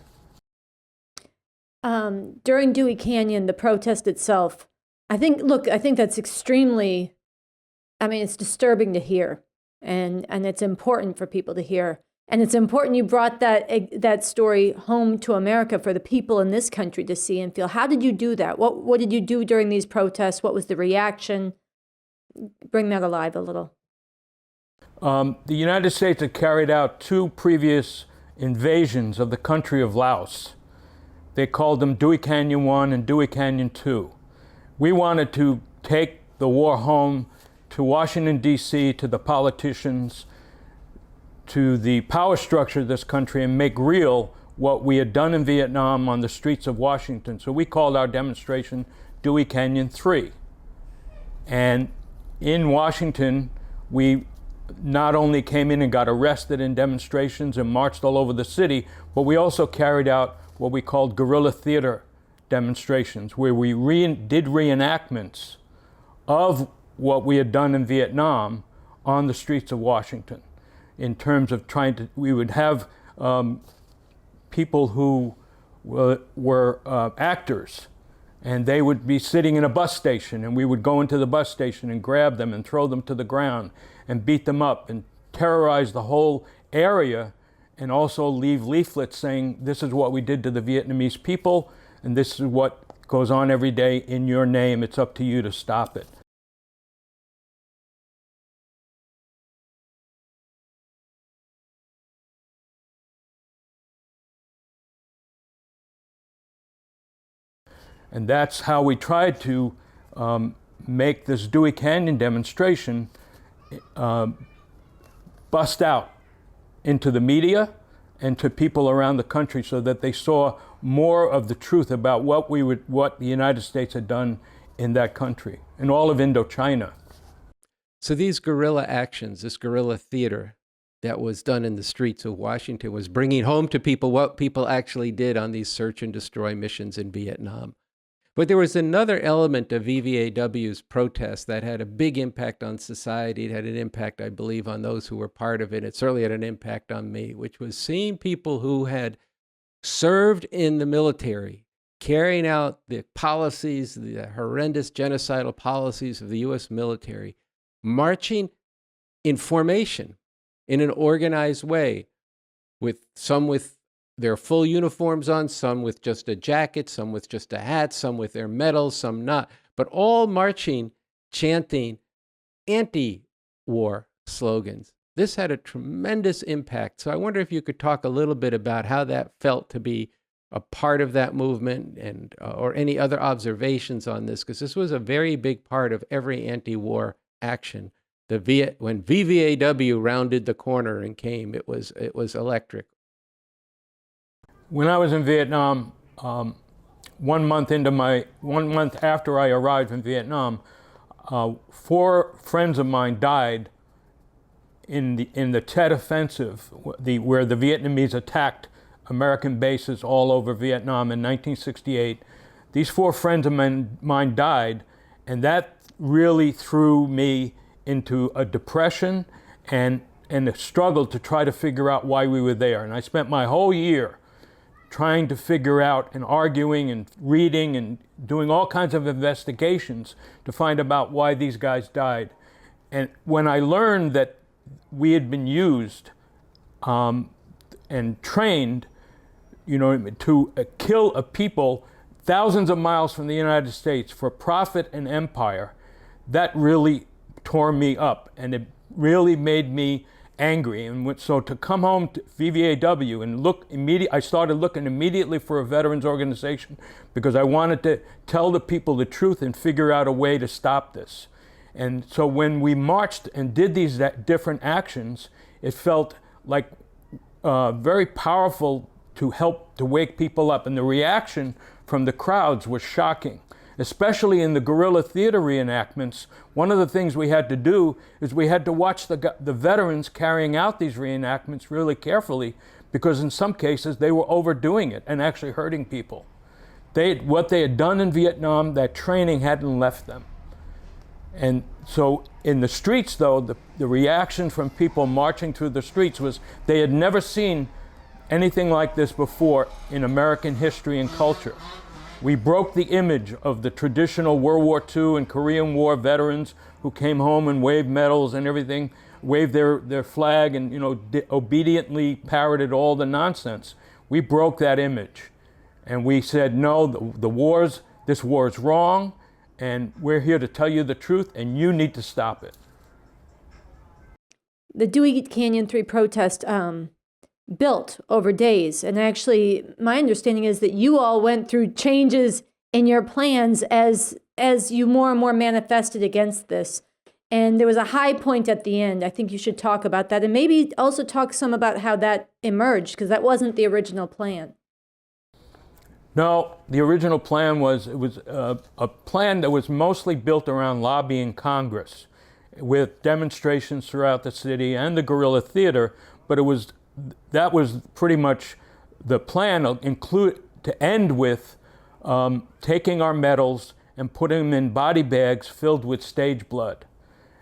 S3: During Dewey Canyon, the protest itself, I think that's extremely, it's disturbing to hear, and it's important for people to hear. And it's important you brought that story home to America for the people in this country to see and feel. How did you do that? What did you do during these protests? What was the reaction? Bring that alive a little.
S17: The United States had carried out 2 previous invasions of the country of Laos. They called them Dewey Canyon I and Dewey Canyon II. We wanted to take the war home to Washington, D.C., to the politicians, to the power structure of this country, and make real what we had done in Vietnam on the streets of Washington. So we called our demonstration Dewey Canyon III. And in Washington, we not only came in and got arrested in demonstrations and marched all over the city, but we also carried out what we called guerrilla theater demonstrations, where we did reenactments of what we had done in Vietnam on the streets of Washington. In terms of we would have people who were actors, and they would be sitting in a bus station, and we would go into the bus station and grab them and throw them to the ground and beat them up and terrorize the whole area, and also leave leaflets saying, this is what we did to the Vietnamese people, and this is what goes on every day in your name. It's up to you to stop it. And that's how we tried to make this Dewey Canyon demonstration bust out into the media and to people around the country, so that they saw more of the truth about what the United States had done in that country, in all of Indochina.
S2: So these guerrilla actions, this guerrilla theater that was done in the streets of Washington, was bringing home to people what people actually did on these search and destroy missions in Vietnam. But there was another element of VVAW's protest that had a big impact on society. It had an impact, I believe, on those who were part of it. It certainly had an impact on me, which was seeing people who had served in the military, carrying out the policies, the horrendous genocidal policies of the U.S. military, marching in formation in an organized way, with some with their full uniforms on, some with just a jacket, some with just a hat, some with their medals, some not, but all marching, chanting anti-war slogans. This had a tremendous impact. So I wonder if you could talk a little bit about how that felt to be a part of that movement, and or any other observations on this, because this was a very big part of every anti-war action. When VVAW rounded the corner and came, it was electric.
S17: When I was in Vietnam, 1 month after I arrived in Vietnam, 4 friends of mine died in the Tet Offensive, where the Vietnamese attacked American bases all over Vietnam in 1968. These 4 friends of mine died, and that really threw me into a depression and a struggle to try to figure out why we were there. And I spent my whole year trying to figure out and arguing and reading and doing all kinds of investigations to find about why these guys died. And when I learned that we had been used and trained, to kill a people thousands of miles from the United States for profit and empire, that really tore me up, and it really made me angry. And so to come home to VVAW and I started looking immediately for a veterans organization, because I wanted to tell the people the truth and figure out a way to stop this. And so when we marched and did these different actions, it felt like very powerful to help to wake people up. And the reaction from the crowds was shocking, especially in the guerrilla theater reenactments. One of the things we had to do is we had to watch the veterans carrying out these reenactments really carefully, because in some cases they were overdoing it and actually hurting people. What they had done in Vietnam, that training hadn't left them. And so in the streets, though, the reaction from people marching through the streets was they had never seen anything like this before in American history and culture. We broke the image of the traditional World War II and Korean War veterans who came home and waved medals and everything, waved their flag and, obediently parroted all the nonsense. We broke that image. And we said, no, this war is wrong, and we're here to tell you the truth, and you need to stop it.
S3: The Dewey Canyon III protest built over days. And actually, my understanding is that you all went through changes in your plans as you more and more manifested against this. And there was a high point at the end. I think you should talk about that, and maybe also talk some about how that emerged, because that wasn't the original plan.
S17: No, the original plan was a plan that was mostly built around lobbying Congress, with demonstrations throughout the city and the guerrilla theater. But that was pretty much the plan, to end with taking our medals and putting them in body bags filled with stage blood.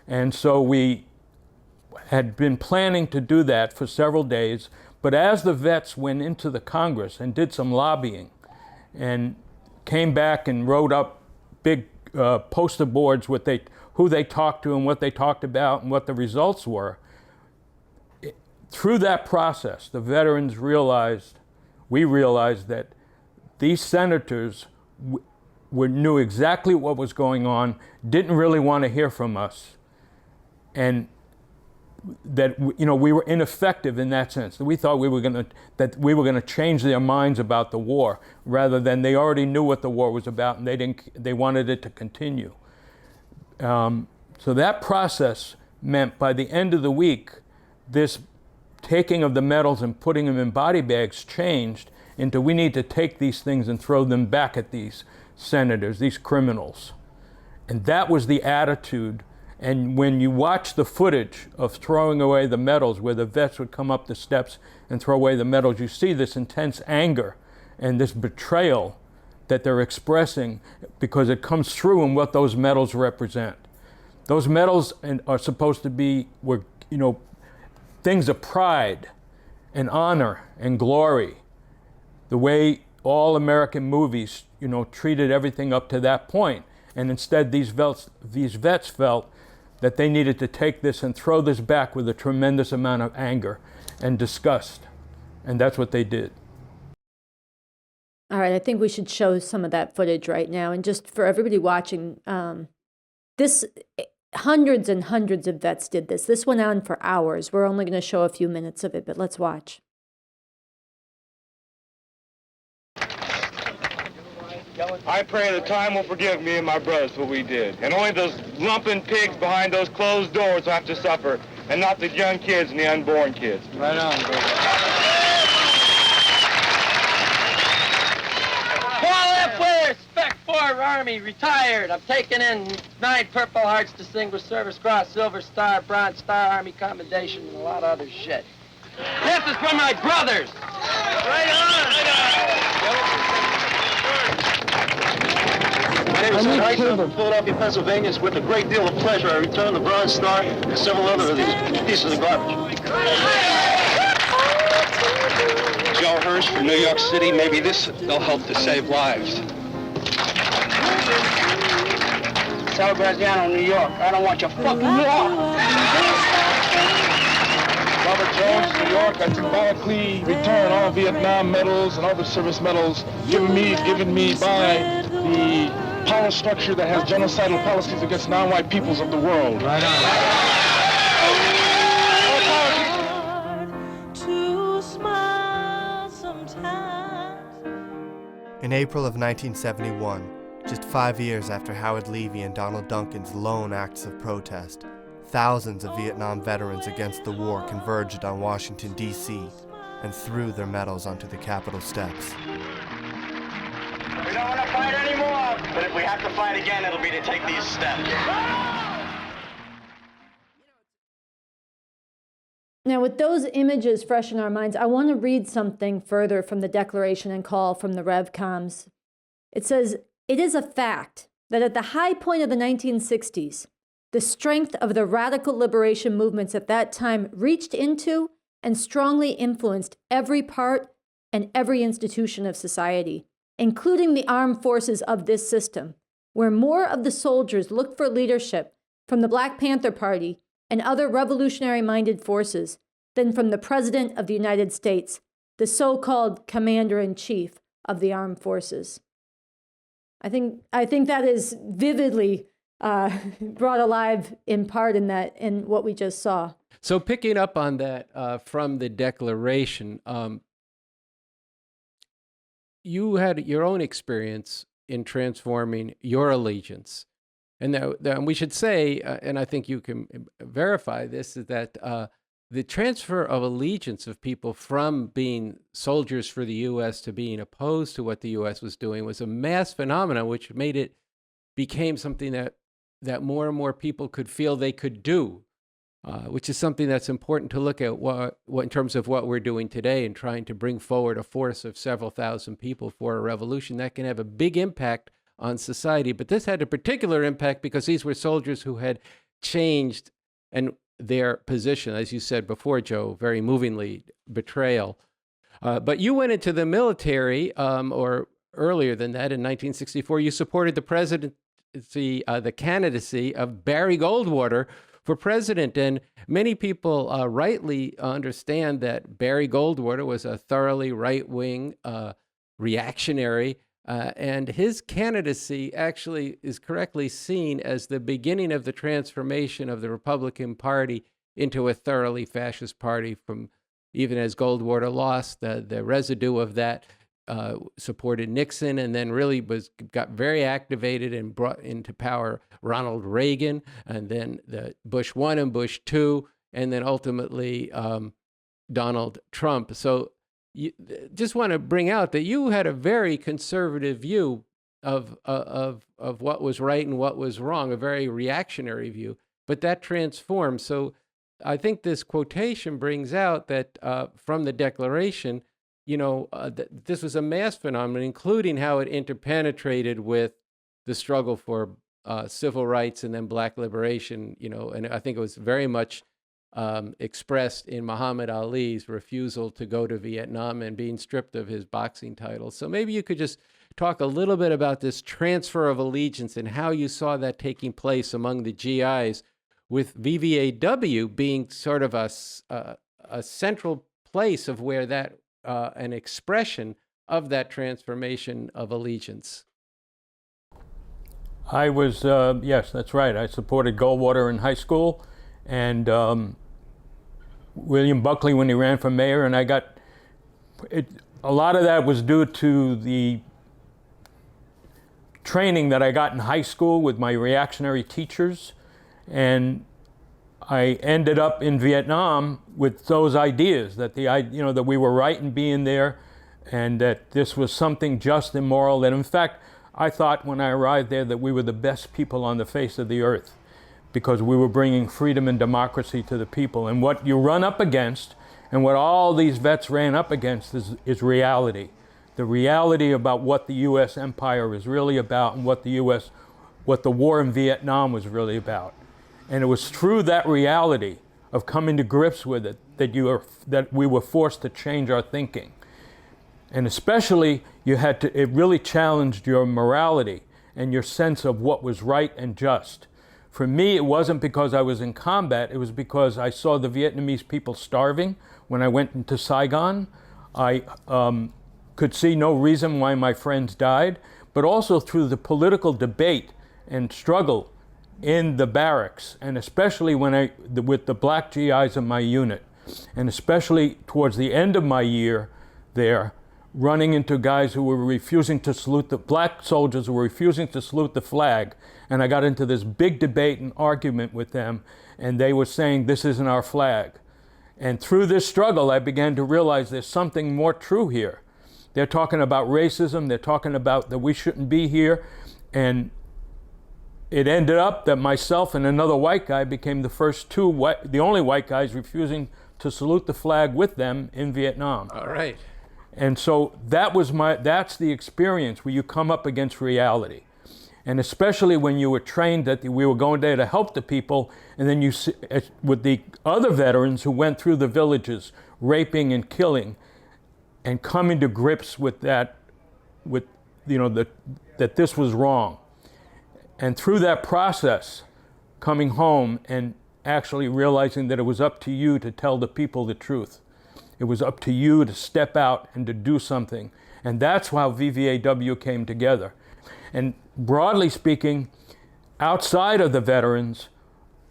S17: And so we had been planning to do that for several days. But as the vets went into the Congress and did some lobbying, and came back and wrote up big poster boards with who they talked to and what they talked about and what the results were. Through that process, the veterans we realized that these senators knew exactly what was going on, didn't really want to hear from us, and that we were ineffective in that sense. That we thought we were going to change their minds about the war, rather than they already knew what the war was about and they wanted it to continue. So that process meant by the end of the week, this taking of the medals and putting them in body bags changed into, we need to take these things and throw them back at these senators, these criminals. And that was the attitude. And when you watch the footage of throwing away the medals, where the vets would come up the steps and throw away the medals, you see this intense anger and this betrayal that they're expressing, because it comes through in what those medals represent. Those medals are supposed to were things of pride and honor and glory, the way all American movies, treated everything up to that point. And instead, these vets felt that they needed to take this and throw this back with a tremendous amount of anger and disgust. And that's what they did.
S3: All right, I think we should show some of that footage right now. And just for everybody watching, hundreds and hundreds of vets did this. This went on for hours. We're only going to show a few minutes of it, but let's watch.
S19: I pray that time will forgive me and my brothers for what we did. And only those lumping pigs behind those closed doors will have to suffer, and not the young kids and the unborn kids.
S10: Right on, bro.
S20: Paul F. Ware, Spec 4 Army, retired. I've taken in 9 Purple Hearts, Distinguished Service Cross, Silver Star, Bronze Star, Army Commendation, and a lot of other shit. This is for my brothers. Right on.
S21: My name is Ed Dyson. I'm from Philadelphia, Pennsylvania. It's with a great deal of pleasure I return the Bronze Star and several other of these pieces of garbage.
S22: Joe Hirsch from New York City. Maybe this will help to save lives.
S20: Sal Graziano, New York. I don't want your fucking war.
S9: Robert Jones, New York. I symbolically return all Vietnam medals and other service medals given me by the power structure that has genocidal policies against non-white peoples of the world.
S10: Right
S23: In April of 1971,
S1: Just 5 years after Howard Levy and Donald Duncan's lone acts of protest, thousands of Vietnam veterans against the war converged on Washington, D.C. and threw their medals onto the Capitol steps.
S21: We don't want to fight anymore, but if we have to fight again, it'll be to take these steps.
S3: Now, with those images fresh in our minds, I want to read something further from the declaration and call from the RevComs. It says, "It is a fact that at the high point of the 1960s, the strength of the radical liberation movements at that time reached into and strongly influenced every part and every institution of society, including the armed forces of this system, where more of the soldiers looked for leadership from the Black Panther Party and other revolutionary-minded forces than from the President of the United States, the so-called Commander-in-Chief of the Armed Forces." I think that is vividly brought alive in part in what we just saw.
S2: So picking up on that from the declaration, you had your own experience in transforming your allegiance. And that we should say, and I think you can verify this, is that the transfer of allegiance of people from being soldiers for the U.S. to being opposed to what the U.S. was doing was a mass phenomenon, which became something that more and more people could feel they could do, which is something that's important to look at what in terms of what we're doing today and trying to bring forward a force of several thousand people for a revolution that can have a big impact on society. But this had a particular impact because these were soldiers who had changed their position, as you said before, Joe, very movingly, betrayal. But you went into the military, or earlier than that, in 1964. You supported the presidency, the candidacy of Barry Goldwater for president. And many people rightly understand that Barry Goldwater was a thoroughly right-wing reactionary. And his candidacy actually is correctly seen as the beginning of the transformation of the Republican Party into a thoroughly fascist party. From even as Goldwater lost, the residue of that supported Nixon, and then really got very activated and brought into power Ronald Reagan, and then the Bush 1 and Bush 2, and then ultimately Donald Trump. So just want to bring out that you had a very conservative view of what was right and what was wrong, a very reactionary view, but that transformed. So I think this quotation brings out that from the Declaration, this was a mass phenomenon, including how it interpenetrated with the struggle for civil rights and then Black liberation, and I think it was very much expressed in Muhammad Ali's refusal to go to Vietnam and being stripped of his boxing title. So maybe you could just talk a little bit about this transfer of allegiance and how you saw that taking place among the GIs, with VVAW being sort of a central place of where that an expression of that transformation of allegiance.
S17: I was, yes, that's right. I supported Goldwater in high school, and William Buckley when he ran for mayor, and a lot of that was due to the training that I got in high school with my reactionary teachers, and I ended up in Vietnam with those ideas that that we were right in being there, and that this was something just and moral. And in fact, I thought when I arrived there that we were the best people on the face of the earth, because we were bringing freedom and democracy to the people. And what you run up against, and what all these vets ran up against, is reality. The reality about what the U.S. empire is really about, and what the war in Vietnam was really about. And it was through that reality of coming to grips with it that we were forced to change our thinking. And especially, it really challenged your morality and your sense of what was right and just. For me, it wasn't because I was in combat, it was because I saw the Vietnamese people starving when I went into Saigon. I could see no reason why my friends died, but also through the political debate and struggle in the barracks, and especially with the Black GIs in my unit, and especially towards the end of my year there, running into guys who were refusing to salute black soldiers who were refusing to salute the flag. And I got into this big debate and argument with them, and they were saying, this isn't our flag. And through this struggle, I began to realize there's something more true here. They're talking about racism. They're talking about that we shouldn't be here. And it ended up that myself and another white guy became the only white guys refusing to salute the flag with them in Vietnam.
S2: All right.
S17: And so that's the experience where you come up against reality. And especially when you were trained that we were going there to help the people, and then you see, with the other veterans who went through the villages, raping and killing, and coming to grips with that, that this was wrong. And through that process, coming home and actually realizing that it was up to you to tell the people the truth. It was up to you to step out and to do something. And that's how VVAW came together. And broadly speaking, outside of the veterans,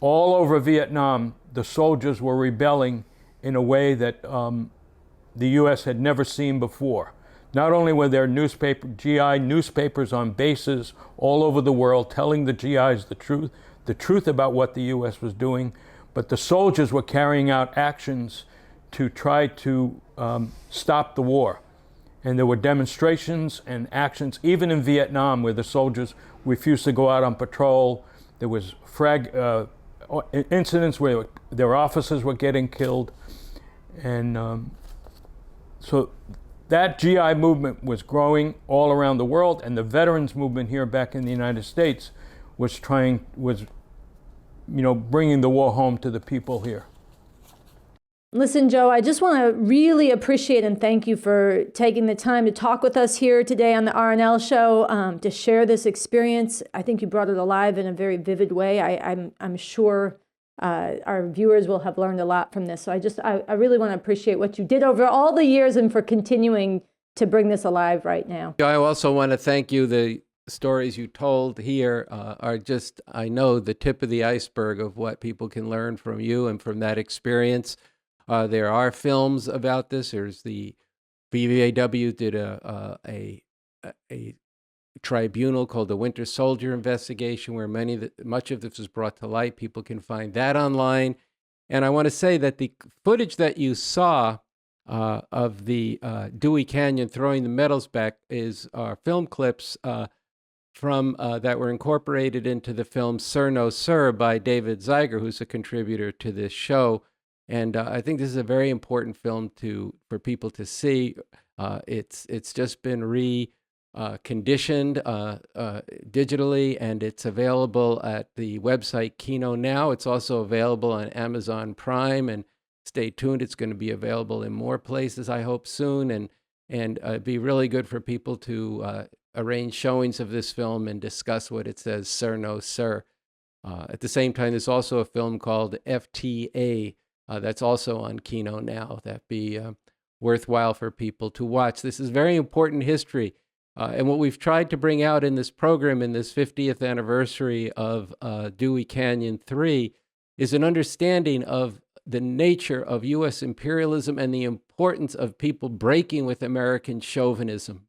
S17: all over Vietnam, the soldiers were rebelling in a way that the U.S. had never seen before. Not only were there GI newspapers on bases all over the world telling the GIs the truth about what the U.S. was doing, but the soldiers were carrying out actions to try to stop the war. And there were demonstrations and actions, even in Vietnam, where the soldiers refused to go out on patrol. There was incidents where their officers were getting killed. And so that GI movement was growing all around the world, and the veterans movement here back in the United States was bringing the war home to the people here.
S3: Listen, Joe, I just want to really appreciate and thank you for taking the time to talk with us here today on the RNL Show, to share this experience. I think you brought it alive in a very vivid way. I'm sure our viewers will have learned a lot from this. So I really want to appreciate what you did over all the years and for continuing to bring this alive right now.
S2: I also want to thank you. The stories you told here are just, I know, the tip of the iceberg of what people can learn from you and from that experience. There are films about this. There's the VVAW did a tribunal called the Winter Soldier Investigation, where much of this was brought to light. People can find that online. And I want to say that the footage that you saw of the Dewey Canyon throwing the medals back are film clips from that were incorporated into the film Sir No Sir by David Zeiger, who's a contributor to this show. And I think this is a very important film for people to see. It's just been reconditioned digitally, and it's available at the website Kino Now. It's also available on Amazon Prime, and stay tuned. It's going to be available in more places, I hope, soon. And it'd be really good for people to arrange showings of this film and discuss what it says, Sir No Sir. At the same time, there's also a film called FTA. That's also on Kino Now. That'd be worthwhile for people to watch. This is very important history. And what we've tried to bring out in this program, in this 50th anniversary of Dewey Canyon III, is an understanding of the nature of U.S. imperialism and the importance of people breaking with American chauvinism.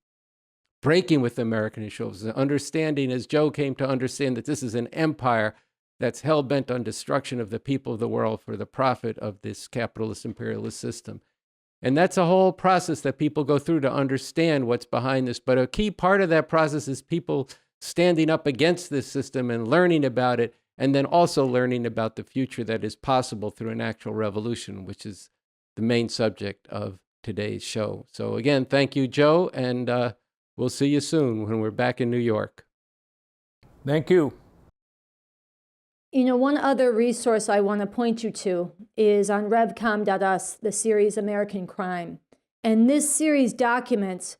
S2: Breaking with American chauvinism. Understanding, as Joe came to understand, that this is an empire that's hell-bent on destruction of the people of the world for the profit of this capitalist imperialist system. And that's a whole process that people go through to understand what's behind this. But a key part of that process is people standing up against this system and learning about it, and then also learning about the future that is possible through an actual revolution, which is the main subject of today's show. So again, thank you, Joe, and we'll see you soon when we're back in New York.
S17: Thank you.
S3: You know, one other resource I want to point you to is on revcom.us, the series American Crime. And this series documents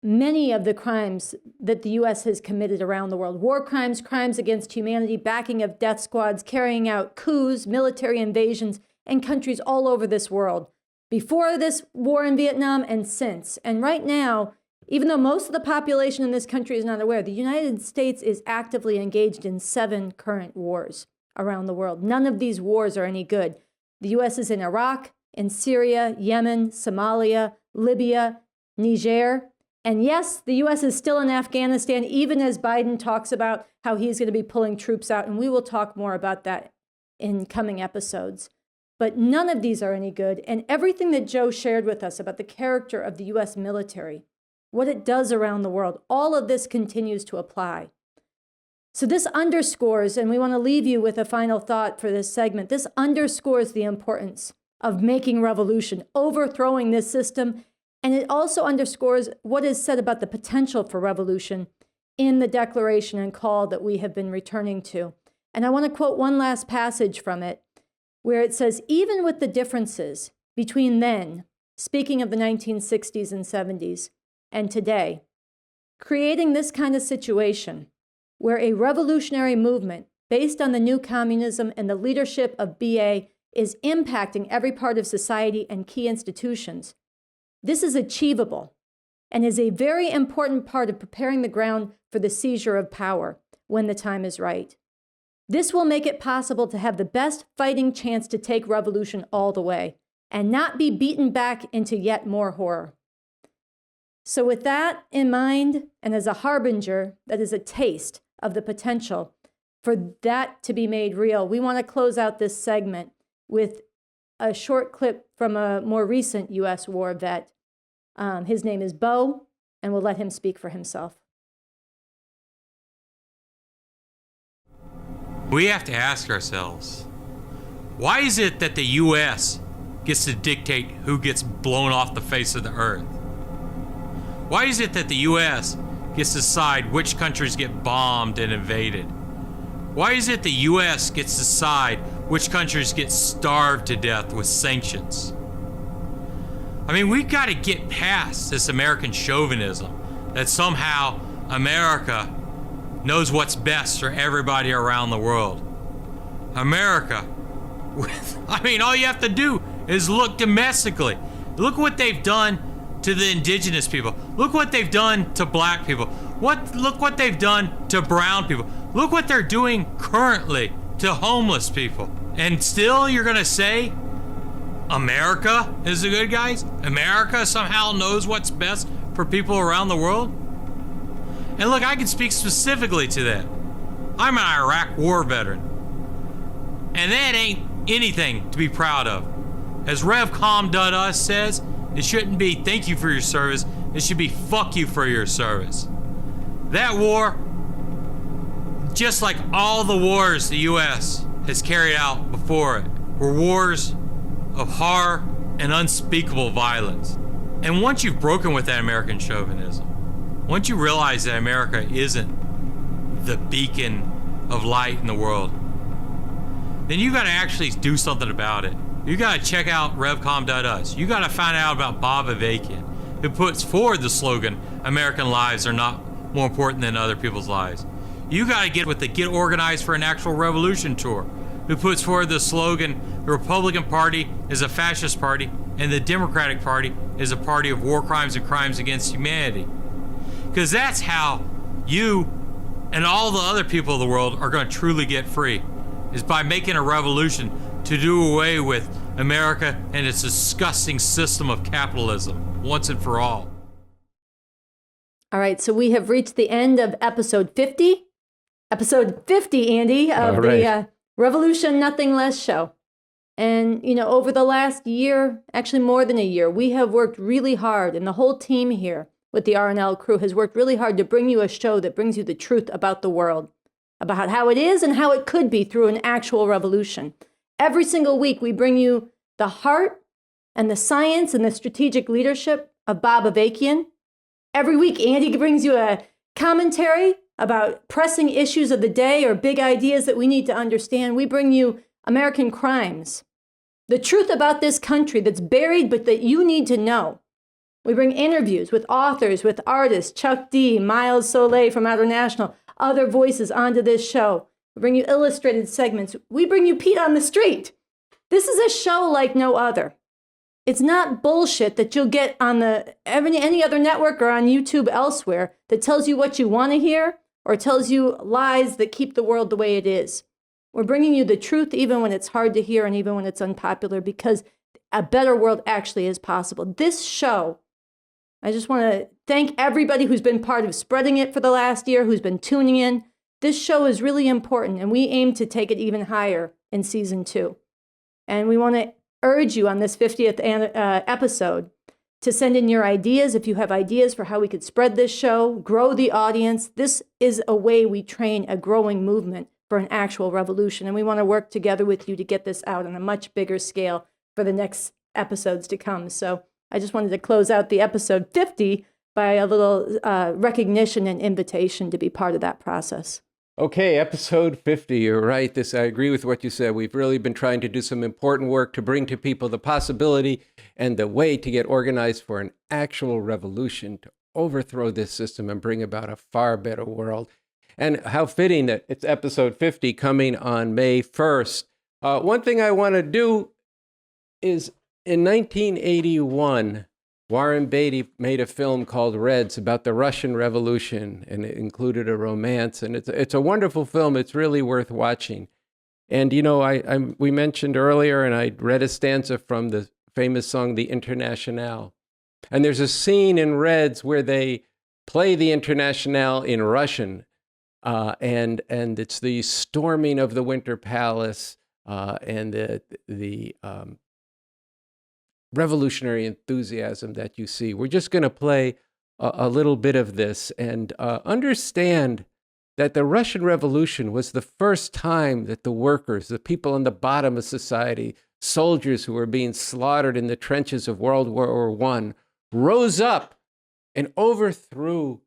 S3: many of the crimes that the U.S. has committed around the world. War crimes, crimes against humanity, backing of death squads, carrying out coups, military invasions in countries all over this world. Before this war in Vietnam and since. And right now, even though most of the population in this country is not aware, the United States is actively engaged in 7 current wars around the world. None of these wars are any good. The U.S. is in Iraq, in Syria, Yemen, Somalia, Libya, Niger. And yes, the U.S. is still in Afghanistan, even as Biden talks about how he's going to be pulling troops out. And we will talk more about that in coming episodes. But none of these are any good. And everything that Joe shared with us about the character of the U.S. military, what it does around the world, all of this continues to apply. So this underscores, and we want to leave you with a final thought for this segment, this underscores the importance of making revolution, overthrowing this system. And it also underscores what is said about the potential for revolution in the declaration and call that we have been returning to. And I want to quote one last passage from it, where it says, even with the differences between then, speaking of the 1960s and 70s, and today, creating this kind of situation where a revolutionary movement based on the new communism and the leadership of BA is impacting every part of society and key institutions, this is achievable and is a very important part of preparing the ground for the seizure of power when the time is right. This will make it possible to have the best fighting chance to take revolution all the way and not be beaten back into yet more horror. So with that in mind, and as a harbinger, that is a taste of the potential for that to be made real, we want to close out this segment with a short clip from a more recent U.S. war vet. His name is Bo, and we'll let him speak for himself.
S4: We have to ask ourselves, why is it that the U.S. gets to dictate who gets blown off the face of the earth? Why is it that the U.S. gets to decide which countries get bombed and invaded? Why is it the U.S. gets to decide which countries get starved to death with sanctions? I mean, we've got to get past this American chauvinism that somehow America knows what's best for everybody around the world. America, all you have to do is look domestically. Look what they've done to the indigenous people. Look what they've done to black people. Look what they've done to brown people. Look what they're doing currently to homeless people. And still you're gonna say America is the good guys? America somehow knows what's best for people around the world? And look, I can speak specifically to that. I'm an Iraq war veteran. And that ain't anything to be proud of. As RevCom.us says, it shouldn't be thank you for your service, it should be fuck you for your service. That war, just like all the wars the U.S. has carried out before it, were wars of horror and unspeakable violence. And once you've broken with that American chauvinism, once you realize that America isn't the beacon of light in the world, then you got to actually do something about it. You got to check out RevCom.us. You got to find out about Bob Avakian, who puts forward the slogan, American lives are not more important than other people's lives. You got to get with the Get Organized for an Actual Revolution tour, who puts forward the slogan, the Republican Party is a fascist party, and the Democratic Party is a party of war crimes and crimes against humanity. Because that's how you and all the other people of the world are going to truly get free, is by making a revolution to do away with America and its disgusting system of capitalism once and for all.
S3: All right, so we have reached the end of episode 50. Episode 50, Andy, of the Revolution Nothing Less show. And, over the last year, actually more than a year, we have worked really hard, and the whole team here with the RNL crew has worked really hard to bring you a show that brings you the truth about the world, about how it is and how it could be through an actual revolution. Every single week, we bring you the heart and the science and the strategic leadership of Bob Avakian. Every week, Andy brings you a commentary about pressing issues of the day or big ideas that we need to understand. We bring you American crimes, the truth about this country that's buried but that you need to know. We bring interviews with authors, with artists, Chuck D, Miles Soleil from Outer National, other voices onto this show. We bring you illustrated segments. We bring you Pete on the Street. This is a show like no other. It's not bullshit that you'll get on any other network or on YouTube elsewhere that tells you what you want to hear or tells you lies that keep the world the way it is. We're bringing you the truth even when it's hard to hear and even when it's unpopular, because a better world actually is possible. This show I just want to thank everybody who's been part of spreading it for the last year, who's been tuning in. This show is really important, and we aim to take it even higher in season 2. And we want to urge you on this 50th episode to send in your ideas. If you have ideas for how we could spread this show, grow the audience, this is a way we train a growing movement for an actual revolution. And we want to work together with you to get this out on a much bigger scale for the next episodes to come. So I just wanted to close out the episode 50 by a little recognition and invitation to be part of that process.
S2: Okay, episode 50, you're right. I agree with what you said. We've really been trying to do some important work to bring to people the possibility and the way to get organized for an actual revolution, to overthrow this system and bring about a far better world. And how fitting that it's episode 50 coming on May 1st. One thing I want to do is, in 1981, Warren Beatty made a film called Reds about the Russian Revolution, and it included a romance, and it's a wonderful film. It's really worth watching. And, you know, we mentioned earlier, and I read a stanza from the famous song, The Internationale. And there's a scene in Reds where they play the Internationale in Russian, and it's the storming of the Winter Palace and the revolutionary enthusiasm that you see. We're just going to play a little bit of this and understand that the Russian Revolution was the first time that the workers, the people on the bottom of society, soldiers who were being slaughtered in the trenches of World War I, rose up and overthrew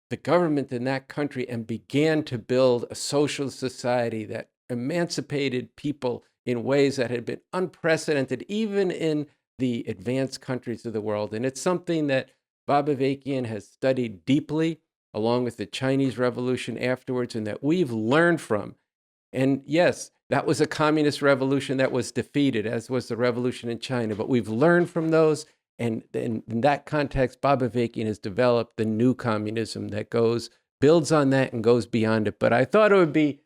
S2: the government in that country and began to build a social society that emancipated people in ways that had been unprecedented, even in the advanced countries of the world. And it's something that Bob Avakian has studied deeply, along with the Chinese Revolution afterwards, and that we've learned from. And yes, that was a communist revolution that was defeated, as was the revolution in China, but we've learned from those. And in that context, Bob Avakian has developed the new communism that builds on that and goes beyond it. But I thought it would be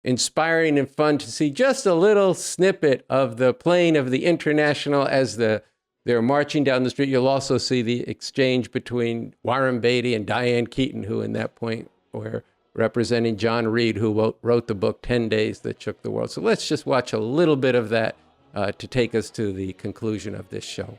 S2: inspiring and fun to see just a little snippet of the playing of the International as they're marching down the street. You'll also see the exchange between Warren Beatty and Diane Keaton, who in that point were representing John Reed, who wrote the book 10 Days That Shook the World. So let's just watch a little bit of that to take us to the conclusion of this show.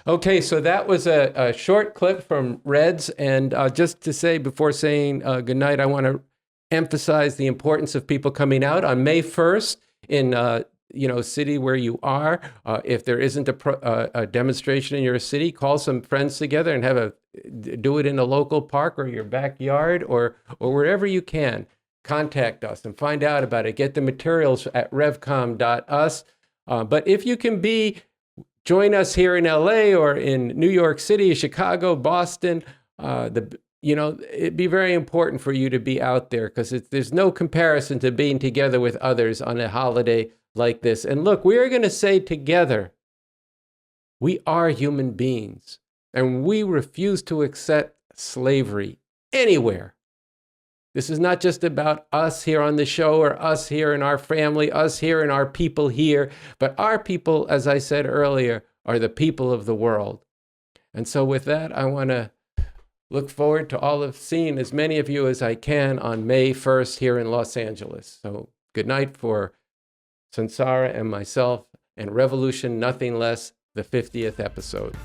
S2: Okay, so that was a short clip from Reds. And just to say, before saying goodnight, I want to emphasize the importance of people coming out on May 1st in city where you are. If there isn't a demonstration in your city, call some friends together and do it in a local park or your backyard or wherever you can. Contact us and find out about it. Get the materials at revcom.us. But if you can join us here in LA or in New York City, Chicago, Boston, the you know, it'd be very important for you to be out there, because there's no comparison to being together with others on a holiday like this. And look, we're going to say together, we are human beings, and we refuse to accept slavery anywhere. This is not just about us here on the show, or us here in our family, us here and our people here, but our people, as I said earlier, are the people of the world. And so with that, I want to look forward to all of seeing as many of you as I can on May 1st here in Los Angeles. So good night for Sunsara and myself, and Revolution Nothing Less, the 50th episode.